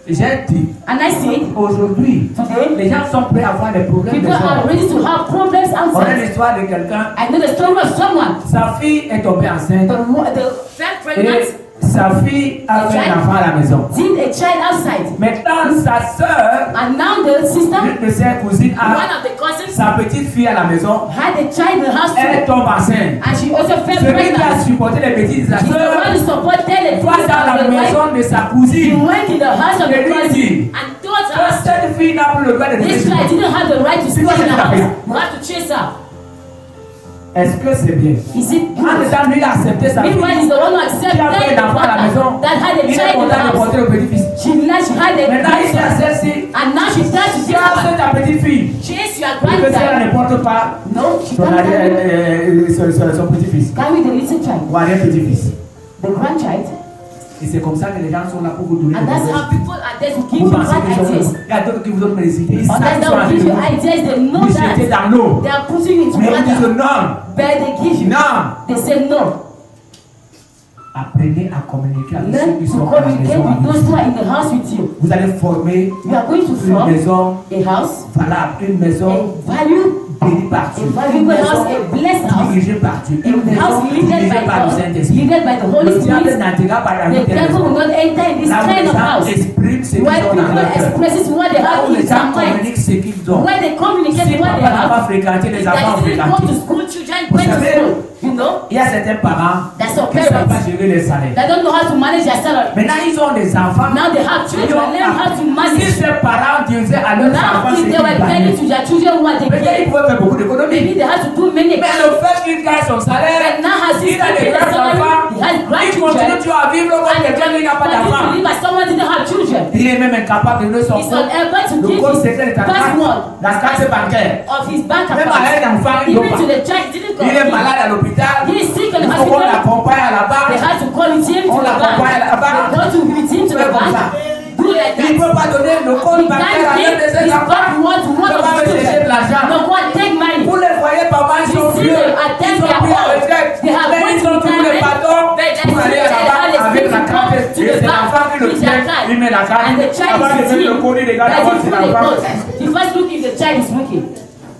J'ai dit, And I say, aujourd'hui, today, les gens sont prêts à avoir des problèmes. people are ready to have problems On a outside. l'histoire de quelqu'un. I know the story of someone. Sa fille est tombée enceinte. The fell pregnant, Et sa fille a fait un enfant à la maison. did a child outside. Maintenant, sa soeur, And now the sister, une de ses cousines, one a of the cousins, sa petite fille à la maison. had a child in the house Elle too. tombe enceinte. And she also fell Celui qui a pregnant. supporté les bêtises de sa She's the one soeur who supported the va dans la the wife. maison de sa He cousine. went in the house of the cousin and told her, Cette fille n'a plus le droit de this rester. child didn't have the right to stay in the house. You have to chase her. Est-ce que c'est bien? Is it En good? étant lui, il a accepté sa fille. Meanwhile, he's the one who accepted Qui a fait the un enfant à la maison. father that had a Il est child in the content de house. porter le petit-fils. She had a Maintenant, il dit à grandson. celle-ci, And now she tried to tu chase as fait her. ta petite fille. Chase your Parce que si elle ne grandson. porte pas No, she son, can't son petit-fils. carry the little child. Ou un petit-fils. The grandchild. Et c'est comme ça que les gens sont là pour vous donner And des that's idées. how people are there to give Vous you pensez bad que sont- ideas. il y a d'autres qui vous donnent des idées. Ils savent Others qu'ils that sont en will give you train de ideas, they know vous jeter that. dans l'eau. They are putting you into Mais vous dites water. non. But they give you. Non. They say no. Apprenez à communiquer avec ceux Learn qui to sont à la communicate maison. with avec those vous. who are in the house with you. Vous allez former You are going to une form maison a house, valable, une maison a value, bénie par Dieu, a une valuable maison house, a blessed house, dirigée par Dieu, une a maison house leaded dirigée by par le God, Saint-Esprit. leaded by the Holy Le diable Spirit. n'entrera pas dans The une telle devil will maison. not enter in this Là où kind les of gens house. expriment ce qu'ils Where ont dans people leur cœur. express what they Là have où les in gens their mind. communiquent ce qu'ils ont. Where they communicate Si what papa they n'a pas have. fréquenté, les That enfants ont they didn't go to fréquenté. school, children Vous went to savez, school. You know, il y a certains parents that's our qui ne savent pas parents. gérer les salaires. They don't know how to manage their salary. Maintenant, ils ont des enfants. Now they have children, learn how to Si manage. ces parents disaient à leurs Now enfants ce if qu'ils they were telling gagnaient, to their children what they peut-être ils get, pouvaient faire beaucoup d'économies. maybe they had to do many Mais le fait qu'il gagne son salaire, But now has il a des his grands salary, enfants, he has il continue grandchildren, toujours à vivre comme quelqu'un qui n'a pas but he d'enfant. believe that someone didn't have children. Il est même incapable de donner son He's compte. unable to Le give compte his secret de ta carte, password la carte bancaire. of his bank Même à un account. enfant, il ne Even peut to pas. the child, he didn't go. Il est malade à l'hôpital. He is sick in Il the faut qu'on hospital. l'accompagne à la They banque. had to call with him to On the l'accompagne à la bank. banque. They go to with him to the Fais comme ça. bank. Do like Il ne that. peut pas donner le He compte bancaire à can't l'un de give ses his enfants. password to one Ne of pas me his chercher de children. l'argent. No, go and take money. Vous les voyez, papa, ils sont You see vieux. them attend Ils ont their pris la own. retraite. They have Mais went ils to ont toujours les retirement. bâtons But they pour aller à la still banque have avec la to carte. go to Et the c'est bank l'enfant qui le with tient. their card. Il met la carte. And the child Avant de is mettre le sitting. colis, les gars, That d'abord, is c'est who they l'enfant. got. You first look if the child is looking.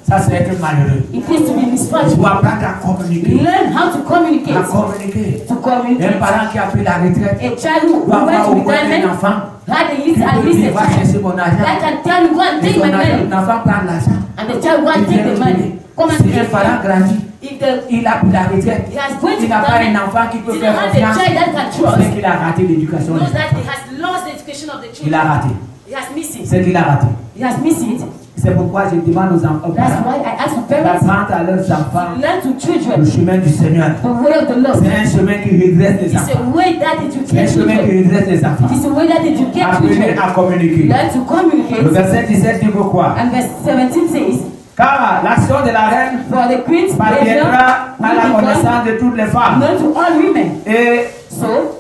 Ça, c'est être malheureux. It is to be Il misfortune. faut apprendre à communiquer. Learn how to À communicate. communiquer. To Un communicate. parent qui a pris la retraite A child who doit went avoir to au moins un retirement enfant. had a Il list, at peut least dire, a va child chercher mon argent. that can tell me, go and Et take son my money. enfant prend l'argent. And the child go Il and take vient the le money. donner. Come and Si take un it. parent grandit, If the il a pris la retraite. he has went to Il n'a pas un retirement, enfant qui peut he faire didn't have a confiance. child that can C'est trust. qu'il a raté l'éducation. Knows that he has lost the education of the Il children. a raté. He has missed it. C'est qu'il a raté. He has missed it. C'est pourquoi je demande aux That's parents why I ask the parents d'apprendre à leurs enfants to learn to le children chemin du Seigneur. the way of the Lord. C'est un chemin qui redresse les It's enfants. a way that C'est un educates chemin children. qui redresse les enfants. It is a way that educates Apprenez children. à communiquer. Learn to Le communicate. verset 17 dit pourquoi? And verse 17 says, Car l'action de la reine for the queen's pleasure parviendra à la will become connaissance de toutes les femmes known to all women. et So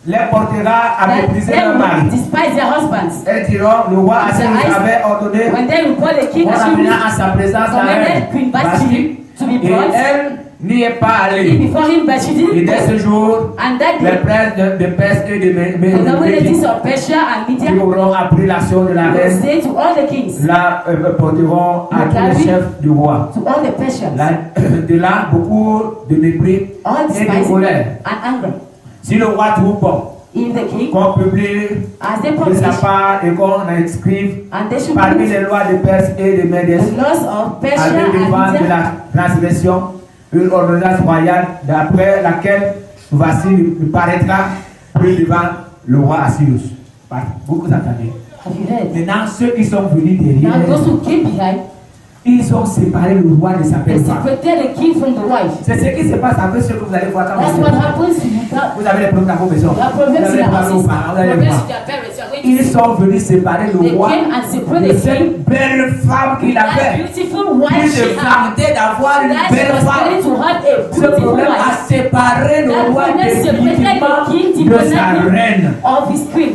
les portera à that mépriser they leur will mari. despise their husbands. Elles diront, le roi Assyrus avait ordonné, When they report the king on Assyrius amena à sa présence la reine commanded Queen Vashti, Vashti to be et brought elle n'y est pas allée. before him, but she Et didn't dès go. ce jour, And that les day, princes de Perse et de the nobilities Médie of Persia and qui Media auront appris l'action de la will reine, say to all the kings, la porteront à tous les chefs du roi. to all the Persians, De là, beaucoup de mépris all et de despising colère. and anger. Si le roi trouve bon, If the king, qu'on publie as they de publish, sa part et qu'on inscrive and they should parmi put les lois de Perse et de Médès, the laws of Persia avec des and ventes de Media, la transgression, une ordonnance royale d'après laquelle voici ne paraîtra plus devant le roi Assyrus. Vous entendez? have you heard? Maintenant, ceux qui sont venus Now derrière, those who came behind, Ils ont séparé le roi de sa They belle femme. separated the king from the wife. C'est ce qui se passe après ce que vous allez voir quand That's vous what happens if you have vous avez des problèmes dans vos maisons. Vous problems avez in des your problèmes houses, aux parents, vous allez problems voir. with your parents. You are going Ils to sont venus séparer le They roi came and de separated the king. cette belle femme qu'il That avait. beautiful Il wife se she had. vantait d'avoir une That she belle was femme. ready to have a Ce beautiful problème a wife. séparé le That roi problem separated définitivement the king de sa dependently reine. of his queen.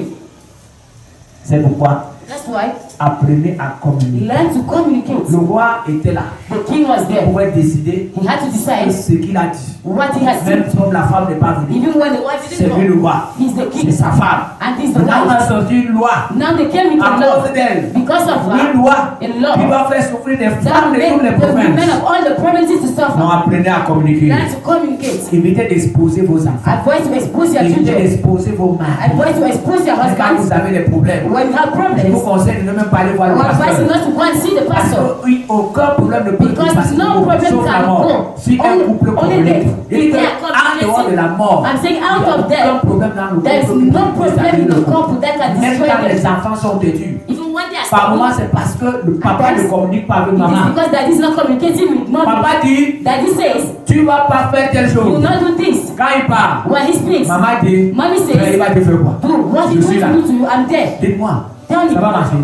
C'est pourquoi That's why apprenez à communiquer. learn to communicate. Le roi était là. The king was Il there. pouvait décider He had to de decide ce qu'il a dit. what he has Même said. si la femme n'est pas venue. Even when the wife C'est didn't lui le know, roi. he's the C'est king. sa femme. And he's the Maintenant, on a wife. sorti une loi. Now they came with À a law. cause d'elle. Because of Une her, loi a qui law va faire souffrir les that femmes de made toutes les the women provinces. of all the provinces to Non, suffer. apprenez à communiquer. Learn to communicate. Évitez d'exposer vos enfants. Avoid to expose your Évitez children. d'exposer vos maris. Avoid to expose your Quand vous husbands. avez des problèmes, When you have je vous problems, conseille de ne même pas aller voir le our advice is pasteur. not to go and see the Parce pastor. que oui, aucun problème ne peut Because passer no problem sauf la can mort. go. Si un couple Only communique, death. il dit If they are qu'en dehors de la mort, I'm saying out il of n'y a death, aucun problème dans le there is couple qui no peut problem in le the couple. couple that can Même destroy quand them. les enfants sont têtus, Even when they are par moment stubborn, c'est parce que le papa ne communique pas avec it is maman. because daddy is not communicating with mom. Papa dit, Daddy says, tu vas pas faire telle you will chose. not do this. Quand il parle, When he speaks, maman dit, mommy mais il says, va te faire quoi? do what he Je suis là. wants to do to you. I'm there. Dites-moi, Tell me. ça va marcher?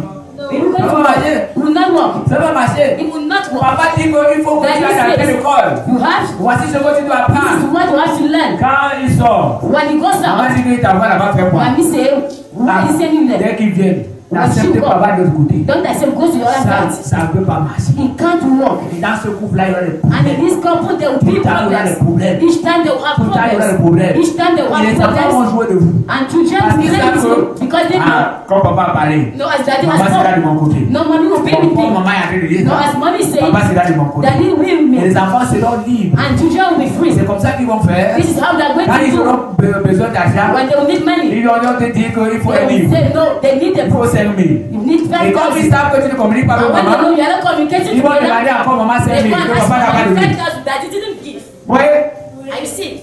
It will Ça not va work. marcher? It will not work. Ça va marcher? It will not work. Papa dit qu'il faut que tu ailles à telle école. You have, Voici ce que tu dois this is apprendre. what you have to learn. Quand il sort, When he goes maman out, dit qu'il t'envoie là-bas faire quoi? mommy say, why is sending them? Dès qu'ils viennent, n'accepte When she pas de l'autre côté. Don't accept, go to the other side. Ça ne peut pas marcher. It can't work. Et dans ce couple-là, il y aura des And in problèmes. this couple, there will be Tout le temps, il y aura des problèmes. problems. Each time they will have Tout le temps, il y aura des problems. problèmes. Each time they will Et les have enfants vont problems. jouer de vous. And children Parce will qu'ils play savent with you que, because they know. quand papa parlait, No, as daddy maman has sera de mon come. côté. No, mommy will be with Quand me. maman est en train de dire No, ça, as mommy says, papa sera de mon côté. daddy will with Et les me. enfants seront libres. And children will be free. C'est comme ça qu'ils vont faire. This is how they're going Quand to ils do. auront besoin d'argent, When they will need money, ils vont te dire qu'il faut they un will livre. say, no, they need Il a faut 5 000. You need Et comme ils 5,000. savent que tu ne communiques pas And avec when they maman, know you are not communicating ils vont demander together, encore maman 5 they 000 go and que ask papa n'a pas for donné. 5,000 daddy didn't give. Vous voyez? Are you seeing?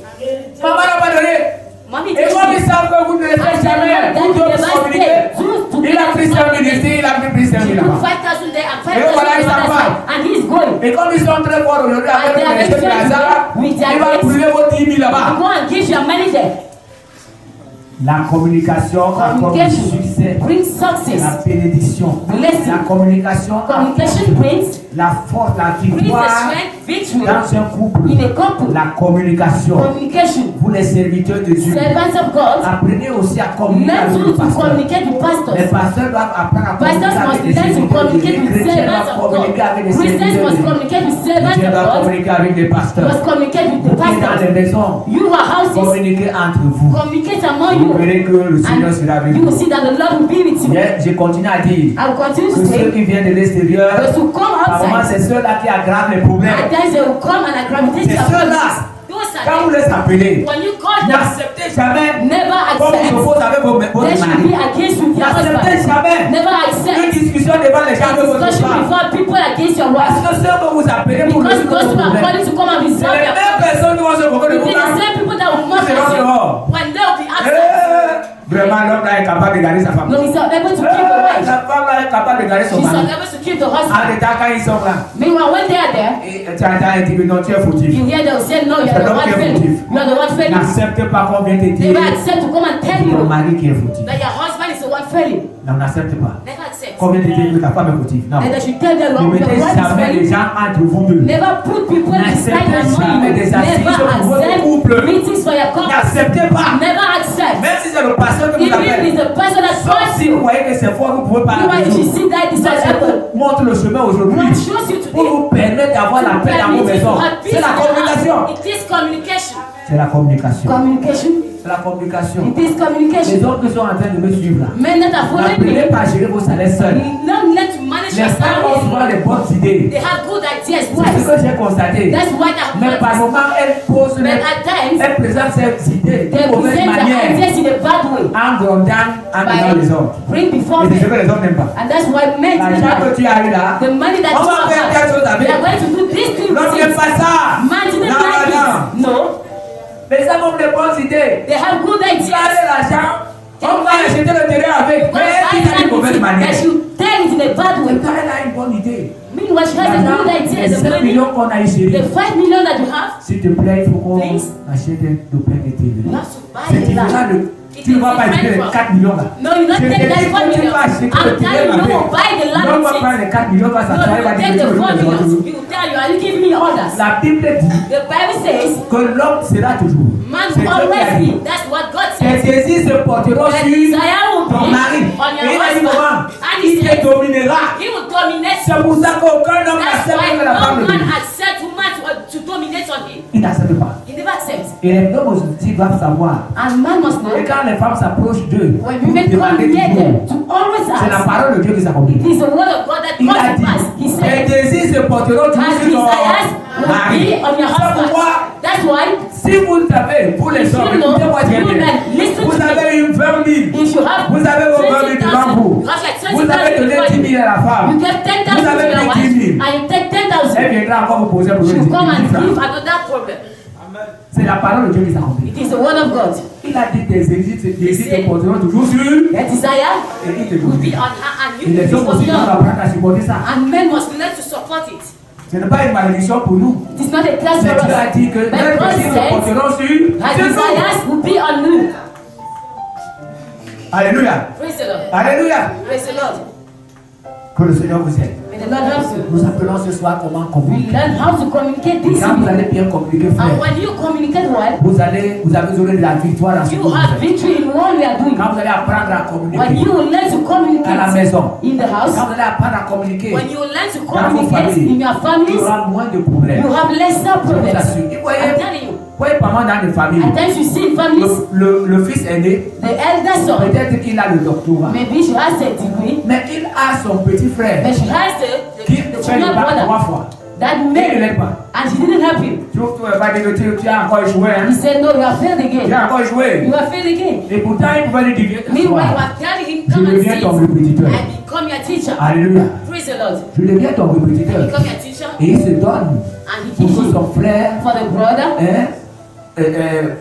Maman n'a pas donné. Mommy Et didn't comme ils give. savent que vous ne les faites jamais, vous devez communiquer. Il a pris 5 000 ici, il a pris 5 000 He put là-bas. 5,000 there and Et 5,000 voilà, on il the s'en other va. side. And he's going. Et comme ils sont très forts aujourd'hui avec they are les choses de very hasard, with their il va gifts. brûler vos 10 000 You là-bas. go and give your money there. La communication apporte le Communication succès, brings success. la bénédiction. Blessing. La communication Communication apporte brings la force, la brings the victoire strength, victory dans un couple. in a couple. La communication. Communication. Vous les serviteurs de Dieu, Servants of God, apprenez aussi à communiquer learn avec le to pasteur. communicate with Les pastors. pasteurs doivent apprendre à communiquer Pastors avec must les learn to serviteurs de communicate Dieu. with Les chrétiens servants doivent of God. communiquer avec les Christians serviteurs de must Dieu. communicate with Les servants chrétiens of doivent God. communiquer avec les pasteurs. Must communicate with the Vous qui êtes dans les pastors. maisons, You are houses. communiquez entre vous. Communicate among Vous you. verrez que le Seigneur sera avec You will vous. see that the Lord will be with you. Je continue à dire I will continue que to ceux say, qui viennent de l'extérieur, those who come par moment, outside, c'est ceux-là qui aggravent les problèmes. at times they will come and aggravate C'est your ceux-là. problems. Those are Quand vous them. les appelez, When you call them, n'acceptez jamais never comme accept. vous oppose avec vos They should be maris. against with your N'acceptez husband. jamais Never une accept discussion devant les gens de votre discussion femme. before people against your Parce wife. que ceux que vous appelez pour Because résoudre those vos who are problèmes, calling to come and c'est resolve les your mêmes problems. personnes qui vont se moquer de It vous is quand the same people that will mock C'est at you dehors. when they will be outside. Vraiment, l'homme-là est capable de garder sa femme. No, he's unable to keep the wife. La femme-là est capable de garder son She's mari. unable to keep the En husband. état, quand ils sont là, Meanwhile, when they are there, et tu entends un petit peu, non, tu es fautif. you hear them say, no, you are the one failing. You are the one failing. N'accepte pas qu'on vienne te They dire will accept to come and tell ton you mari qui est fautif. that your husband is the one failing. Non, n'accepte pas. Never accept. Qu'on vienne te dire que ta femme est fautive. Non. And they should tell them, Ne Lord, your mettez wife is jamais les failing. gens entre vous deux. Never put people beside N'acceptez jamais among you. des assises Never pour votre accept couple. meetings for your couple. N'acceptez pas. Never accept. Même si c'est le pasteur que vous Even if appelez. it's the person that Sauf calls si you. vous voyez que c'est fort, vous pouvez pas Meanwhile, la if you maison. see that this Ça, is c'est happening, vous montre le chemin aujourd'hui. what shows you Pour today? vous permettre d'avoir la paix dans vos maisons. C'est la communication. It is communication. C'est la communication. Communication. C'est la communication. It is communication. Les hommes qui sont en train de me suivre là, Men that are following n'apprenez me, pas à gérer vos salaires seuls. not let to manage Les your femmes ont souvent salary. des bonnes idées. They have good ideas. C'est ce Why? que j'ai constaté. That's what I Mais par have moments, elles posent, But at times, elles présentent ces idées they de mauvaise present their manière, ideas in a bad way. en grondant, en donnant les autres. Bring before Et c'est ce men. que les hommes n'aiment pas. And that's why men do L'argent that. que tu as eu là, The money that on you va faire quelque chose have, avec. they are going to do this thing L'homme with n'aime it. pas ça. Man didn't Non, like non, non. it. No. Les hommes ont des bonnes idées. They have good Tu as ideas. l'argent, on va acheter le terrain avec. Go Mais buy elle dit ça d'une mauvaise something manière. that you tell it in a bad Mais way. quand elle a une bonne idée, thinking what she has a good idea. Les 5 millions qu'on a ici, The 5 million that you have, s'il te plaît, il faut qu'on Please. achète de pain et TV. you have to buy C'est a différent land. de. Tu ne vas pas acheter les 4 millions là. No, you not Je take te that dis 4 que tu million. vas acheter I'm le telling you, terrain you will buy the land. non, on va with prendre it. les 4 millions, va No, s'asseoir, you va will dire take que the 4 million. tu You will tell you, are you giving me orders? La Bible dit The Bible says, que l'homme sera toujours. man C'est will Dieu qui a always dit. be. That's what God Tes says. désirs se porteront The sur desire will be ton mari. on Et your il a dit comment? husband. And he Il te said, dominera. he will dominate. C'est pour ça qu'aucun homme That's n'accepte why que la femme no le man dise. accepts woman to dominate on him. Il n'accepte pas. He never accepts. Et les hommes aussi doivent savoir. And man must know Et quand les femmes s'approchent d'eux, when pour women come demander near toujours, them to always c'est la ask. parole de Dieu qui s'accomplit. It is the word of God that Il comes a to pass. dit, He les said, désirs se porteront toujours and sur ton desires will mari. be on your C'est husband. pourquoi, That's why si vous savez, pour les hommes, you know, écoutez-moi très you bien, men, listen vous to me. avez une 20 000, If you have vous avez vos 20 000 devant vous, 20,000, that's like vous avez 20,000 donné before 10 000 à la you femme, get 10,000 vous to avez your pris wife 10 000, and you take 10,000. elle viendra encore vous poser pour She le will come and dire. give another problem. C'est la parole de Dieu qui s'accomplit. It is the word of God. Il a dit tes désirs said, te porteront toujours sur The desire et il te will be dominera. on her and Et you les will hommes be aussi doivent on her. apprendre à supporter ça. And men must learn to support it. Ce n'est pas une malédiction pour nous. It is not a curse Mais for Dieu a us. dit que But les God désirs se said, porteront sur her nous. desires will be on you. Alléluia. Praise the Lord. Alléluia. Praise the Lord. Que le Seigneur vous aide. May the Lord help you. Nous appelons ce soir comment We communiquer. learn how to communicate Et this quand vous way. allez bien communiquer, And frère, when you communicate well, vous avez de la victoire dans ce que you vous have faites. victory in what we are doing. Quand vous allez apprendre à When communiquer you will learn to à la communicate maison, in the house, quand vous allez apprendre à communiquer, when you will learn to dans vos communicate familles, in your il y families, aura moins de problèmes. you have lesser Je vous problems. assure. Et I'm telling you. voyez pas mal dans les familles. At times you see in families, Le fils aîné, the elder son, peut-être qu'il a le doctorat, maybe she has a degree, mais il a son petit frère but she has qui the fait le junior bac 3 brother fois. that Et il ne made l'aide pas. and she didn't help him. Tu vas dire que tu as encore échoué. He Hein? said, no, you have failed Tu again. as encore échoué. You have failed again. Et pourtant, il pouvait lui dire, Meanwhile, you t'asseoir. are telling him, Je come and deviens sit ton répétiteur. and become your teacher. Alléluia. Praise the Lord. Je deviens ton répétiteur. Become your teacher Et il se donne and he pour teaches que you. son frère For the brother,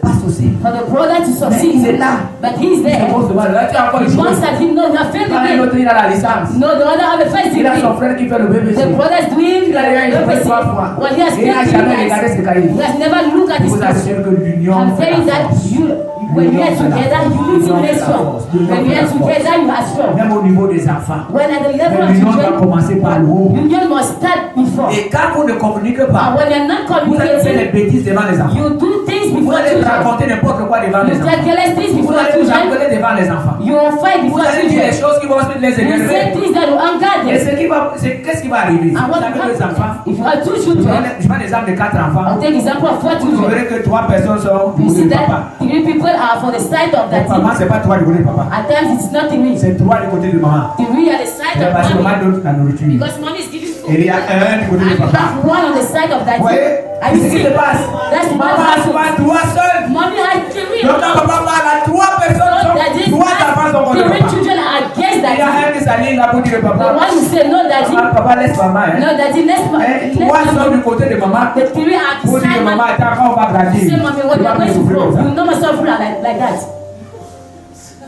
passe aussi. for the brother to Mais succeed. il est là. But he's Il there. se pose devant lui. Tu as encore He échoué. wants that him know you have failed Quand again. l'autre, il a la licence. No, the other have a first Il a son degree. frère qui fait le BBC. The brother is doing Il a déjà the échoué 3 opposite. fois. Well, he has Et il n'a failed jamais 3 regardé times. ses cahiers. He has never looked at Je his vous books. assure que l'union I'm fait saying la that force. when you are together, unity makes strong. When you are together, you are strong. Même au niveau des enfants. When at the level of L'union doit children, commencer par le haut. union must start before. Et quand vous ne communiquez And pas, when you're not vous allez faire des communicating, bêtises devant les enfants. you do things Vous before allez children. raconter n'importe quoi devant les You enfants. tell careless things Vous before allez vous children. engueuler devant les enfants. You will fight Vous before allez dire des children. choses qui vont les You say énerver. things that will anger Et them. qu'est-ce qui va arriver? And Vous what avez deux enfants. happens if you have 2 Je children? prends l'exemple de 4 enfants. I'll take example of 4 Vous children. verrez que 3 personnes sont du You côté see du papa. that 3 people are for the side of that Maman, team. c'est pas 3 du côté du papa. At times it's not 3. C'est 3 du côté de maman. 3 are the side C'est of parce que maman mommy. donne la nourriture. Because mommy is giving Et il y food. a un du côté And du you papa. have one on the side of that Vous voyez? team. And C'est you ce qui see, se passe. that's what Maman a happens. souvent 3 seuls. Mommy has 3. Donc quand papa parle à 3 personnes, That is 3 enfants sont contre le 3 papa. children are against Il y a that un qui s'aligne là pour dire team. The papa. one who say no, daddy. Papa laisse maman. Hein. No, daddy, let's Et 3 sont du côté de maman. The 3 are Pour dire beside maman, mommy. attends, quand on va grandir. Say, mommy, when Tu you're vas going me to souffrir grow, comme ça. you no more suffer like that.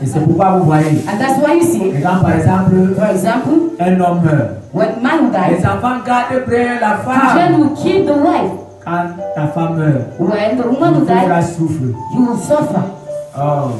Et c'est pourquoi vous voyez. And that's why you see, Et quand par exemple, for example, un homme meurt, when man les dies, enfants gardent près la children femme. will keep the wife. Quand ta femme meurt, When the woman will tu la die, souffle. you will suffer. Oh.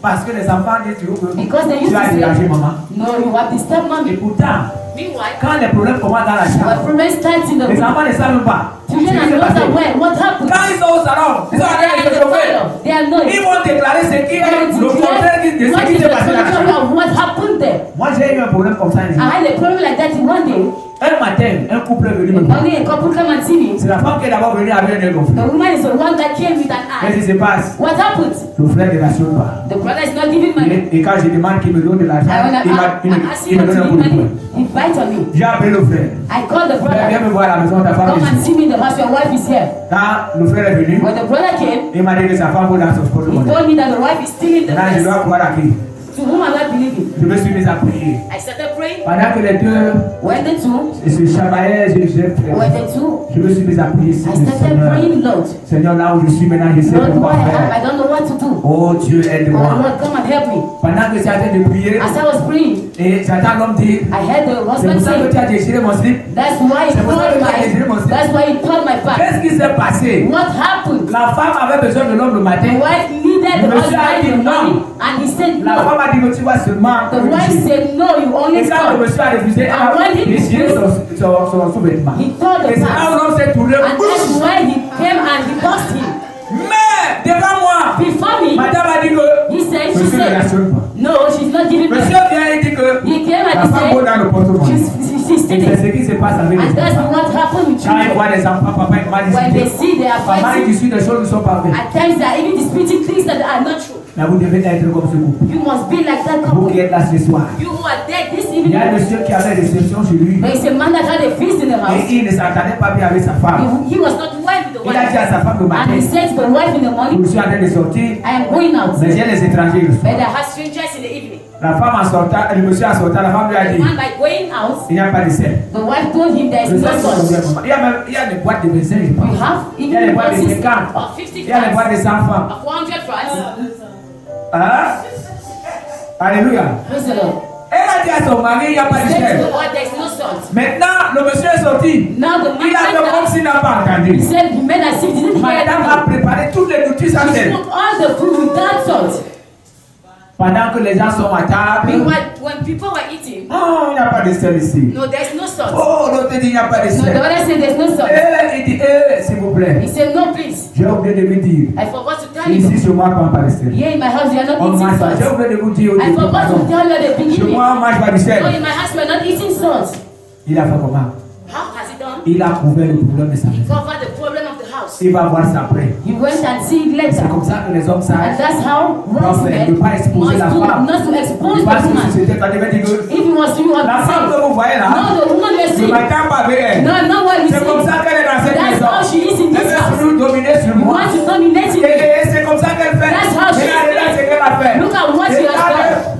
Parce que les enfants disent toujours que Because they used tu to as dérangé say, maman. no, you have disturbed Et mommy. pourtant, Meanwhile, quand les problèmes commencent dans la when chambre, problem starts in the les room, enfants ne savent même pas ce qui children are s'est not passé. aware what happened. Quand ils sont au salon, ils sont en They train are de in se the chauffer. parlor. They are Ils knowing. vont déclarer ce qui est le contraire de ce What qui is s'est the passé dans la contrary chambre. of what happened there? Moi, j'ai eu un problème comme ça un jour. I had a problem like that one day. Un matin, un couple est venu me voir. One day a couple come and see me. C'est la femme qui est d'abord venue avec un conflit. The woman is the one that came with an Qu'est-ce eye. qui se passe? What happened? Le frère ne rassure pas. The brother is not giving money. Et quand je demande qu'il me donne de l'argent, I ask il him me to donne un give coup de money. poing. He bites on me. J'ai appelé le frère. I call the Frère, viens brother. me voir à la maison, ta femme Come est and ici. see me in the house. Your wife is here. Quand le frère est venu, When the brother came, il m'a dit que sa femme vaut dans son he porte-monnaie. told me that the wife is stealing the Maintenant, je dress. dois croire à qui? To whom am I believing? Je me suis mis à prier. I started praying. Pendant que les deux When the two, se chamaillaient, when the two, je me suis mis à prier. I started praying, Lord. Seigneur, là où je suis maintenant, je sais Lord, pas quoi where I am, faire. I don't know what to do. Oh Dieu, Oh aide-moi. Lord, come and help me. Pendant que j'étais de prier, As I was praying, et j'entends l'homme dire, I heard the c'est husband pour ça que say, tu as déchiré mon slip. that's why he C'est pour ça que tu as déchiré mon called slip. that's why he called my back. Qu'est-ce qui s'est passé? What happened? La femme avait besoin de l'homme le The matin. wife needed the Monsieur a husband dit in the non. morning, and he said La no. femme a dit que tu vas seulement. The wife said no, you only Et quand le come. monsieur a refusé, elle And a when he déchiré refused, son vêtement. he told Et the c'est là où man, l'homme s'est tourné. and that's why he came and he boxed him. Mais devant moi, Before me, madame a dit que he said, she monsieur ne said, rationne pas. no, she's not giving me. Monsieur vient et dit que He came la and femme he va dans le porte-monnaie. she's Et c'est stealing. ce qui se passe avec les And that's enfants. what happened with Quand ils children. voient les enfants, papa et maman When they discuter. see they are Maman fighting, discute des choses qui ne sont pas vraies. at times they are even disputing things that are not true. Mais vous devez être comme ce couple. You must be like that Vous couple. qui êtes là ce soir. You who are dead this Il y a un evening. monsieur qui avait des réceptions chez lui. There is a man that had a feast in the Et house. il ne s'entendait pas bien avec sa femme. He was not well with the Il a dit à wife. sa femme le And matin, he said to the wife in the je morning, suis en train de sortir, I am going out. mais j'ai les étrangers le soir. But I had strangers in the evening. La femme en sortant, le monsieur en sortant, la femme lui a The dit, man by going out, il n'y a pas de sel. the wife told him there is Le no sel, c'est salt. le problème. Il y a des boîtes de 25, je We pense. have Il y a des even boîtes de 50 50. or 50 Il y a des boîtes francs de 100 francs. of 100 francs. Hein? Alléluia. Praise the Lord. Elle a dit à son mari, il n'y a pas de He said to sel. the wife, there is no salt. Maintenant, le monsieur est sorti. Now the man Il a went fait comme out. s'il n'a pas He entendu. said he made as if he didn't hear Madame anything. a préparé toutes les nourritures sans He sel. cooked all the food without salt. Pendant que les gens sont à table. Meanwhile, when people were eating, Oh, il n'y a pas de sel ici. no, there's no salt. Oh, l'autre dit, il n'y a pas de No, the sel. other said there's no salt. Il dit, s'il vous plaît. He said, no, please. J'ai oublié de vous dire. I forgot to tell you. Ici, chez moi, on ne prend pas de sel. Here in my house, you are not On mange eating pas. J'ai salt. oublié de vous dire au I début, forgot to pardon. tell you at the Chez beginning. moi, on ne mange pas de No, sel. in my house, we are not eating salt. Il a fait comment? How has he done? Il a couvert le problème de sa He maison. covered the problem of the house. Il va voir ça après. He went and see it C'est later. comme ça que les hommes And savent. that's how Non, wise mais men ne pas exposer la must do, femme. not to expose Parce the que woman. c'était quand il avait dit que If he was you, la femme que what vous voyez là, no, the woman you ne see. m'attend pas avec elle. No, not what you C'est comme see. ça qu'elle est dans cette That's maison. how she is in Elle this veut house. toujours dominer sur You moi. want to dominate Et him. c'est comme ça qu'elle fait. That's how she Regardez là ce qu'elle a fait. Look at what she has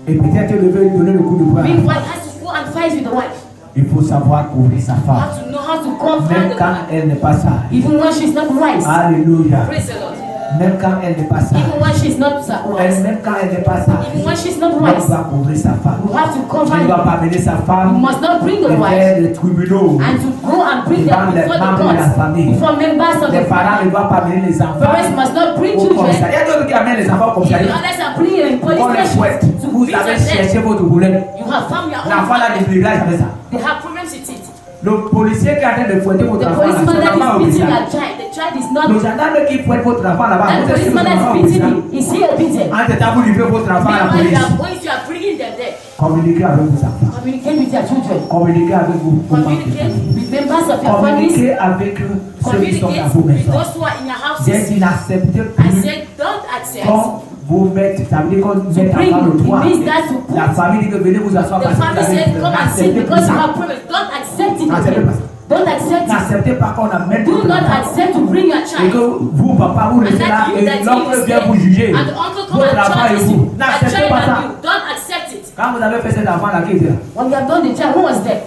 Et peut-être elle devait lui donner le coup de poing. Meanwhile, has to go and fight with the wife. Il faut savoir couvrir sa You femme. have to know how to cover Même the quand woman. elle n'est pas sage. Even when she's not wise. Alléluia. Praise the Lord. Même quand elle n'est pas sage. Even when she's not wise. Même quand elle n'est pas sage. Even when she's not Elle wise. doit couvrir sa femme. You have to cover Elle ne him. doit pas amener sa You femme must not bring the wife vers les tribunaux. and to go and bring Devant them les before the membres de la courts, famille. before members of Les the parents family. ne doivent pas amener les enfants Parents must not bring au children. commissariat. Il y a d'autres qui amènent les enfants au If the commissariat. others are bringing in On police les fouette. station to Vous beat avez them. cherché votre boulet. You have found your own L'enfant là, family. des village avec ça. They have problems with it. Le policier qui est en train de fouetter votre The enfant là, policeman son enfant that au is beating commissariat. that child, the child is not. Le gendarme qui fouette votre enfant là-bas, That vous êtes sûr que policeman votre that enfant is au beating commissariat. him, is he obedient? Entre-temps, vous livrez votre enfant à la Meanwhile, you police. are going, you are bringing them there. Communiquez avec vos enfants. Communicate with your children. Communiquez avec vos membres. Communicate with members of your families. Communiquez avec ceux qui sont Communicate dans vos with maisons. those who are in your J'ai houses. dit n'acceptez I plus said, don't accept. quand vous mettez, ça veut dire qu'on met bring, avant le it toit. means that to put. La famille dit que venez vous asseoir The parce que vous family avez said, come and sit n'acceptez plus because you ça. have problems. Don't accept it. N'acceptez pas ça. Don't accept it. N'acceptez pas qu'on amène Do votre not enfant. accept to bring your Et child. que vous, papa, vous And restez là that you, et that l'oncle you vient stay, vous juger. and the uncle come Votre and enfant et charge vous. you. That N'acceptez child pas ça. and you. Don't accept it. Quand vous avez fait cet enfant là qui était là, When you have done the child, who was there?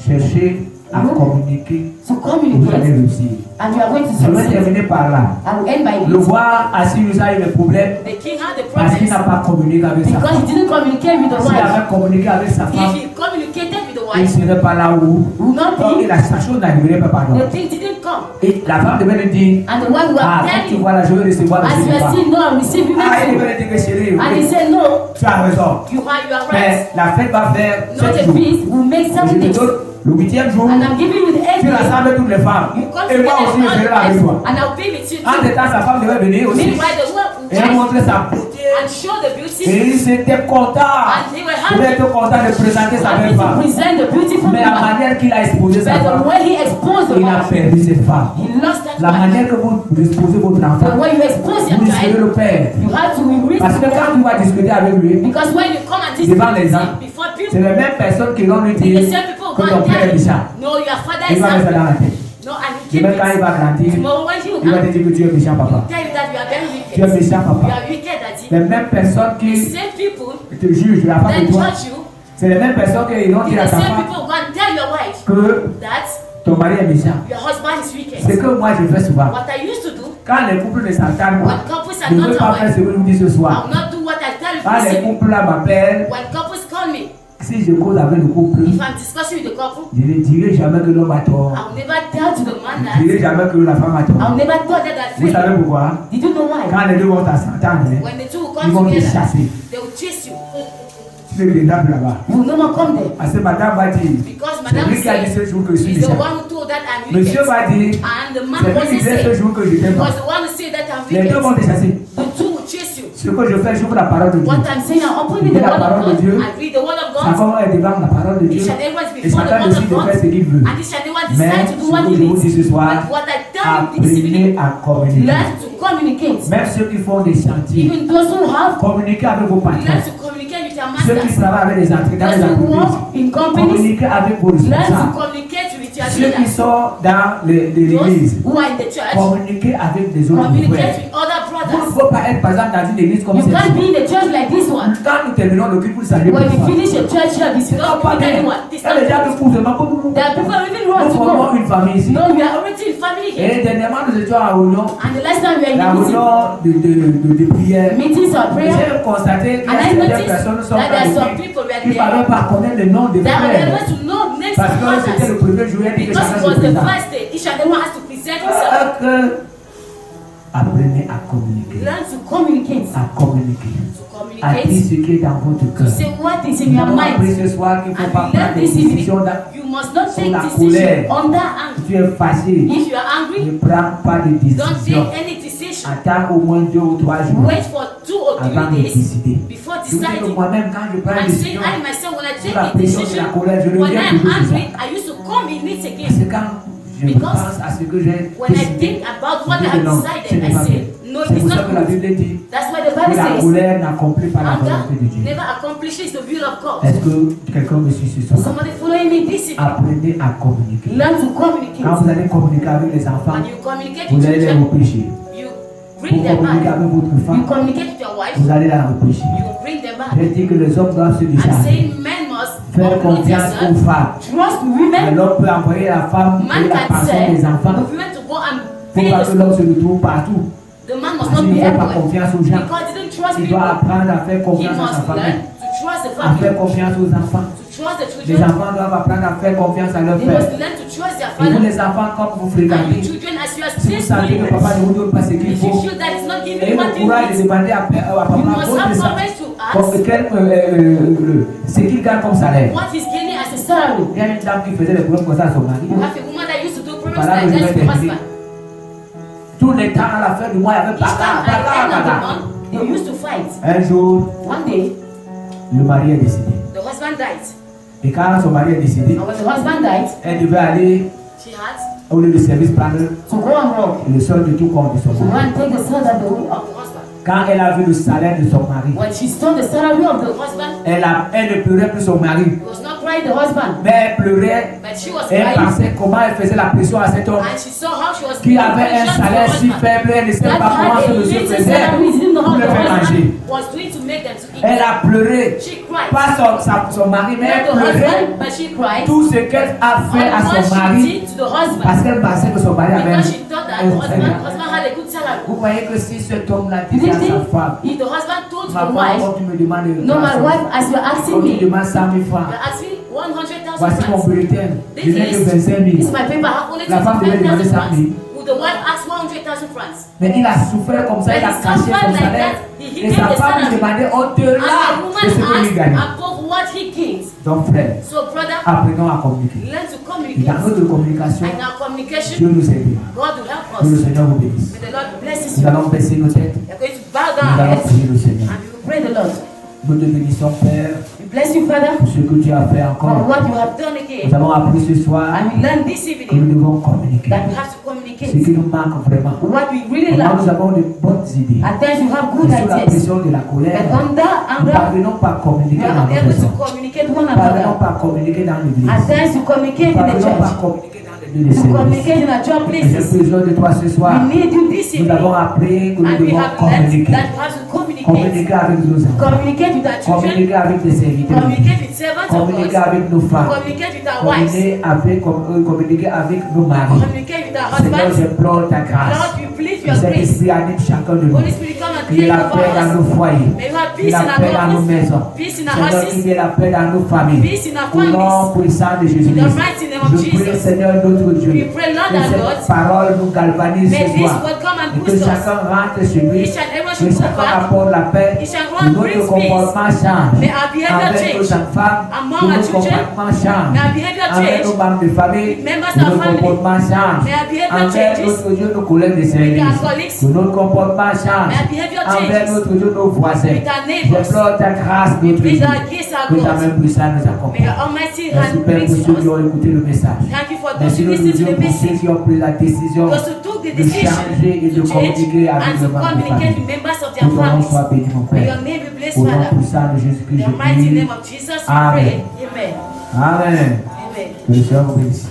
cherchez à communiquer. To Vous allez communicate. réussir. And you are going to Je vais succeed. terminer par là. I will end by Le this. roi Assyrus a eu des problèmes The king had the parce qu'il n'a problems pas communiqué avec sa because femme. he didn't communicate with the S'il wife. avait communiqué avec sa If femme, he communicated with the il ne wife, serait pas là où. he will not Donc, be. sa chose n'arriverait pas, pardon. The thing didn't come. Et la femme devait lui dire, And the wife will ah, have quand tu telling vois là, je vais recevoir la as you are femme. still no, I'm receiving Ah, il it. devait lui dire que chérie, And he oui, said, no, tu as raison. you are right. Mais la fête va faire Not 7 a jours. feast, we'll make Et 7 je te days. donne le 8e jour, And I'm giving you the 8th tu day. rassembles toutes les femmes. You come Et moi together aussi, je serai là avec with toi. us, and I'll be with you Entre too. temps, sa femme devait venir aussi. Meanwhile, the woman will Et elle dress montrait sa beauté. and show the beauty. Et il était content. And they were Il happy. était content de présenter sa Happy belle to femme. present the beautiful Mais la woman. manière qu'il a exposé sa But the femme, way he exposed the il a wife, perdu cette femme. he lost that La wife. manière que vous exposez votre The enfant, way you expose your vous serez child, le père. you have to erase Parce que quand it. tu vas discuter avec lui, Because when you come and devant les discuss gens, before c'est people, les mêmes personnes qui vont lui the dire same people que go ton and père est tell you, méchant. no, your father Il is va mettre ça dans happy. la tête. No, and you keep Demain, quand il it. va grandir, Tomorrow when il va te dire que tu es méchant, papa. tell you that you are very Tu es wicked. méchant, You papa. are wicked, daddy. Les mêmes personnes The qui same people te jugent la femme that de toi, judge you, c'est les mêmes personnes qui vont dire à the ta same femme people who go and tell your wife que that ton mari est méchant. your husband is C'est wicked. que moi je fais souvent. What I used to do, Quand les couples ne s'entendent when pas, couples je are ne not veux pas faire aware, ce que je vous dis ce I soir. will not do what I tell you Quand les physically. couples là m'appellent, When couples call me, si je cause avec le couple, if I'm discussing with the couple, je ne dirai jamais que l'homme a tort. I'll never tell to the man Je ne dirai that. jamais que la femme a I'll tort. never tell them that. Vous savez pourquoi? Did you know why? Quand les deux vont s'entendre, When the two will ils vont come te together, chasser. they will chase you. Tu fais des dames là-bas. You will no more come there. Parce que madame va dire, Because c'est madame lui qui a dit said, ce jour que je suis he's the méchant. one who told that I'm Monsieur wicked. va dire, And the man c'est lui qui wasn't disait ce saying, jour que je t'aime pas. was the one who said that I'm Les deux wicked. vont te chasser. The two will chase you. Ce que je fais, j'ouvre la parole de Dieu. What I'm saying, I'm opening the Lis la word parole of de God. Dieu. I read the word of God. Chacun est devant la parole de Dieu. Each and everyone is Et before the chacun word décide of de God. faire ce qu'il veut. And each and everyone Mais decides to do ce what que he je vous dis needs. ce soir, But what I tell you this apprenez evening, à communiquer. learn to communicate. Même ceux qui font des chantiers, Even those who have, communiquez avec vos learn patrons. to communicate with your Ceux qui masters. travaillent avec les entreprises, dans Those les who entreprises, work in companies, communiquez avec vos learn to responsables. communicate with your Ceux qui leaders. sont dans l'église, Those who are in the church, communiquez avec les autres communicate frères. with other Vous ne brothers. pouvez pas être par exemple dans une église comme You can't celle-ci. be in a church like this one. Quand nous terminons le culte, vous saluez When we personne. finish a church service, C'est you pas don't pas greet bien. anyone. Il It's y a des gens not qui poussent seulement pour There are people even nous want to formons go. une famille ici. No, we are already in family here. Et dernièrement, nous étions à Oulon, And the last time we were la in meeting, réunion de prière. meetings or prayer, J'ai constaté qu'il y and a I certaines noticed personnes qui sont that there are some dans people who qui ne are parlaient there pas connaître le nom des that are frères. able to know names Parce of que c'était le brothers. premier jour, il dit que Because chacun it se was the présente. first day, each and everyone has to present himself. Apprenez à communiquer. Learn to communicate. À communiquer. To À dire communicate. ce qui est dans votre To cœur. say what is in Nous your avons appris mind. ce soir qu'il ne faut And pas we learn prendre des this evening. décisions. You must not sur take la decision colère. under Si anger. tu es fâché, If you are angry, ne prends pas de don't décision. take any decision. Attends au moins 2 ou 3 jours Wait for 2 or avant 3 de days décider. before Je vous dis que deciding. moi-même, quand je prends une I'm saying décision, I myself, when I sous la take a pression de decision, la colère, je when reviens I am toujours sur angry, ça. I used to come in it Parce again. que quand je Because pense à ce que j'ai When I décidé, think about what je I dis que have non, ce decided, n'est I pas say, bien. no, C'est it's pour ça not que la good. Bible dit That's why the que Bible la says, colère n'accomplit pas la volonté de anger Dieu. never accomplishes the will of God. Est-ce que quelqu'un me suit ce soir? Somebody following me this evening. Apprenez à communiquer. Learn to Quand communicate. vous allez communiquer avec les enfants, When you communicate vous with allez les children, repêcher. you Vous bring them communiquez back. avec votre You femme, communicate with your wife, vous allez la repêcher. you bring them back. J'ai dit que les hommes doivent se I'm décharger. saying men must Faire upload confiance aux yourself. femmes. Trust women. L'homme peut envoyer la femme Man et la can pension say, des enfants. the women to go and Il ne pay faut pas the que l'homme school. se retrouve partout. The man must Parce not qu'il be ne fait pas everywhere. confiance aux gens. Because he didn't trust Il doit people. apprendre à faire He confiance à sa must learn famille, to trust the à faire family, confiance aux enfants. to trust the Les children. enfants doivent apprendre à faire confiance à leur They père. must learn to trust their Et vous, father. les enfants, comme vous And the fréquentez, children, as you are si vous still sentez que sleeping, papa ne vous donne pas ce qu'il if you faut, feel that it's not giving ayez you what le you courage de need, demander à papa, you must votre have salaire. courage to ask Ce qu'il gagne comme salaire. what he's gaining as a salary. Il y a une dame qui faisait des problèmes comme ça à son mari. You have a woman that used to do promise Voilà, like je that vais to the terminer. husband. Tous les temps à la fin du mois, il y avait Each time at the end of the bagarre. month, they used to fight. Un jour, One day, le mari est décédé. the husband died. Et quand son mari est décédé, And when the husband died, elle devait aller she had au lieu de service prendre to go and work. le sol de tout compte de son To go mari. and take the salary of the husband. Quand elle a vu le salaire de son mari, When she saw the salary of the husband, elle ne pleurait plus son mari, she was not crying the husband, mais elle pleurait but she was et elle crying. pensait comment elle faisait la pression à cet homme And she saw how she was qui giving avait un pressure to salaire the si husband. faible, elle ne savait That pas comment had ce a monsieur little faisait salary, didn't know pour how le the faire manger. husband was doing to make them to eat. Elle a pleuré, She cried. pas son mari, mais Not elle the pleurait husband, but she cried. tout ce qu'elle a fait à On what son she mari did to the husband. parce qu'elle pensait que son mari avait Because she thought that the un salaire. husband had a good salary. Vous voyez que si cet homme-là You disait à think sa femme, if the husband told ma the femme, wife, quand tu me demandes no, my wife, as you're quand asking tu me, demandes 100 000 francs, you're asking 100,000 voici mon francs. bulletin, je This n'ai que is 25 this 000. is my paper. I have only La femme devait demander 25,000 100 francs. 000. Would the wife ask 100,000 francs? Mais il a souffert comme ça, il a But he caché suffered son like salaire. that. He Et gave sa the femme lui salary. demandait And au-delà the de woman ce que lui gagnait. asked above what he gains. Donc frère, So brother, apprenons à communiquer. learn to Et communicate. dans notre communication, And our communication, Dieu nous aidera. God will help Que le us. Seigneur vous bénisse. May the Lord bless Nous you. allons baisser nos têtes. You're going to bow Nous down our allons heads prier le Seigneur. and we will pray the Lord. Nous te bénissons, Père, We bless you, Father, pour ce que tu as fait for encore. what you have done Nous again. avons appris ce soir And we learned this que nous evening devons communiquer. that we have to Ce communicate. qui nous manque vraiment. What we really Comment nous lack. avons de bonnes idées. At times you have good Et sous la ideas. pression de la colère, But under nous ne anger, parvenons pas à we communiquer are dans not nos able maisons. to communicate one Nous ne parvenons another. pas à communiquer dans l'église. At times you Nous communicate ne in the parvenons pas à church. communiquer dans les lieu de to service. communicate in our job Et j'ai places. besoin de toi ce soir. We need you this Nous avons evening. appris que nous And we devons have learned communiquer. that we have to communicate. Communiquer avec nos enfants. Communicate with our children. Communiquer avec les serviteurs. Communicate with servants of Communiquer God. avec nos femmes. Communicate with our wives. Communiquer avec nos maris. Communicate with our Seigneur, husbands. j'implore ta grâce. Lord, we plead Que your cet grace. esprit anime chacun de nous. Holy Spirit, come and Qu'il y ait take la over paix dans us. nos foyers. May we have Qu'il y ait peace in la our paix dans nos homes, maisons. peace in our Seigneur, qu'il houses, y ait la paix dans nos familles. peace in our Au nom families. puissant de In the Jésus-Christ. mighty name of Je prie, Jesus. Seigneur, notre Dieu, We pray, Lord que our cette God, parole nous galvanise may ce this soir. word come and Et que boost us. chacun rentre chez lui. Each and everyone Que should go chacun back. apporte la paix. Each and Que one notre brings comportement peace. change. May our behavior Avec change. nos enfants. Among Que our notre children. comportement change. May our behavior Avec change. nos membres de famille. Members Que of notre family. comportement change. May our behavior Avec changes. notre Dieu, nos collègues de service. With our colleagues. Que notre comportement change. May our behavior Avec changes. notre Dieu, nos voisins. With our neighbors. J'implore ta grâce, notre Please, Dieu. our grace, our Que ta God. main puissante nous May accompagne. your almighty Merci hand Père bring pour to ceux qui us. ont écouté le message. Thank you for those Merci who notre listen to Dieu the pour ceux message. qui ont pris la décision Those who took the de decision changer et de to change communiquer avec and le to membre de communicate famille. with members of Que their ton nom families. soit béni, mon May Père. your name be blessed, Au nom Father. puissant de Jésus-Christ, In je the mighty prie. name of Jesus, we Amen. pray. Amen. Amen. Amen. Que le Seigneur vous bénisse.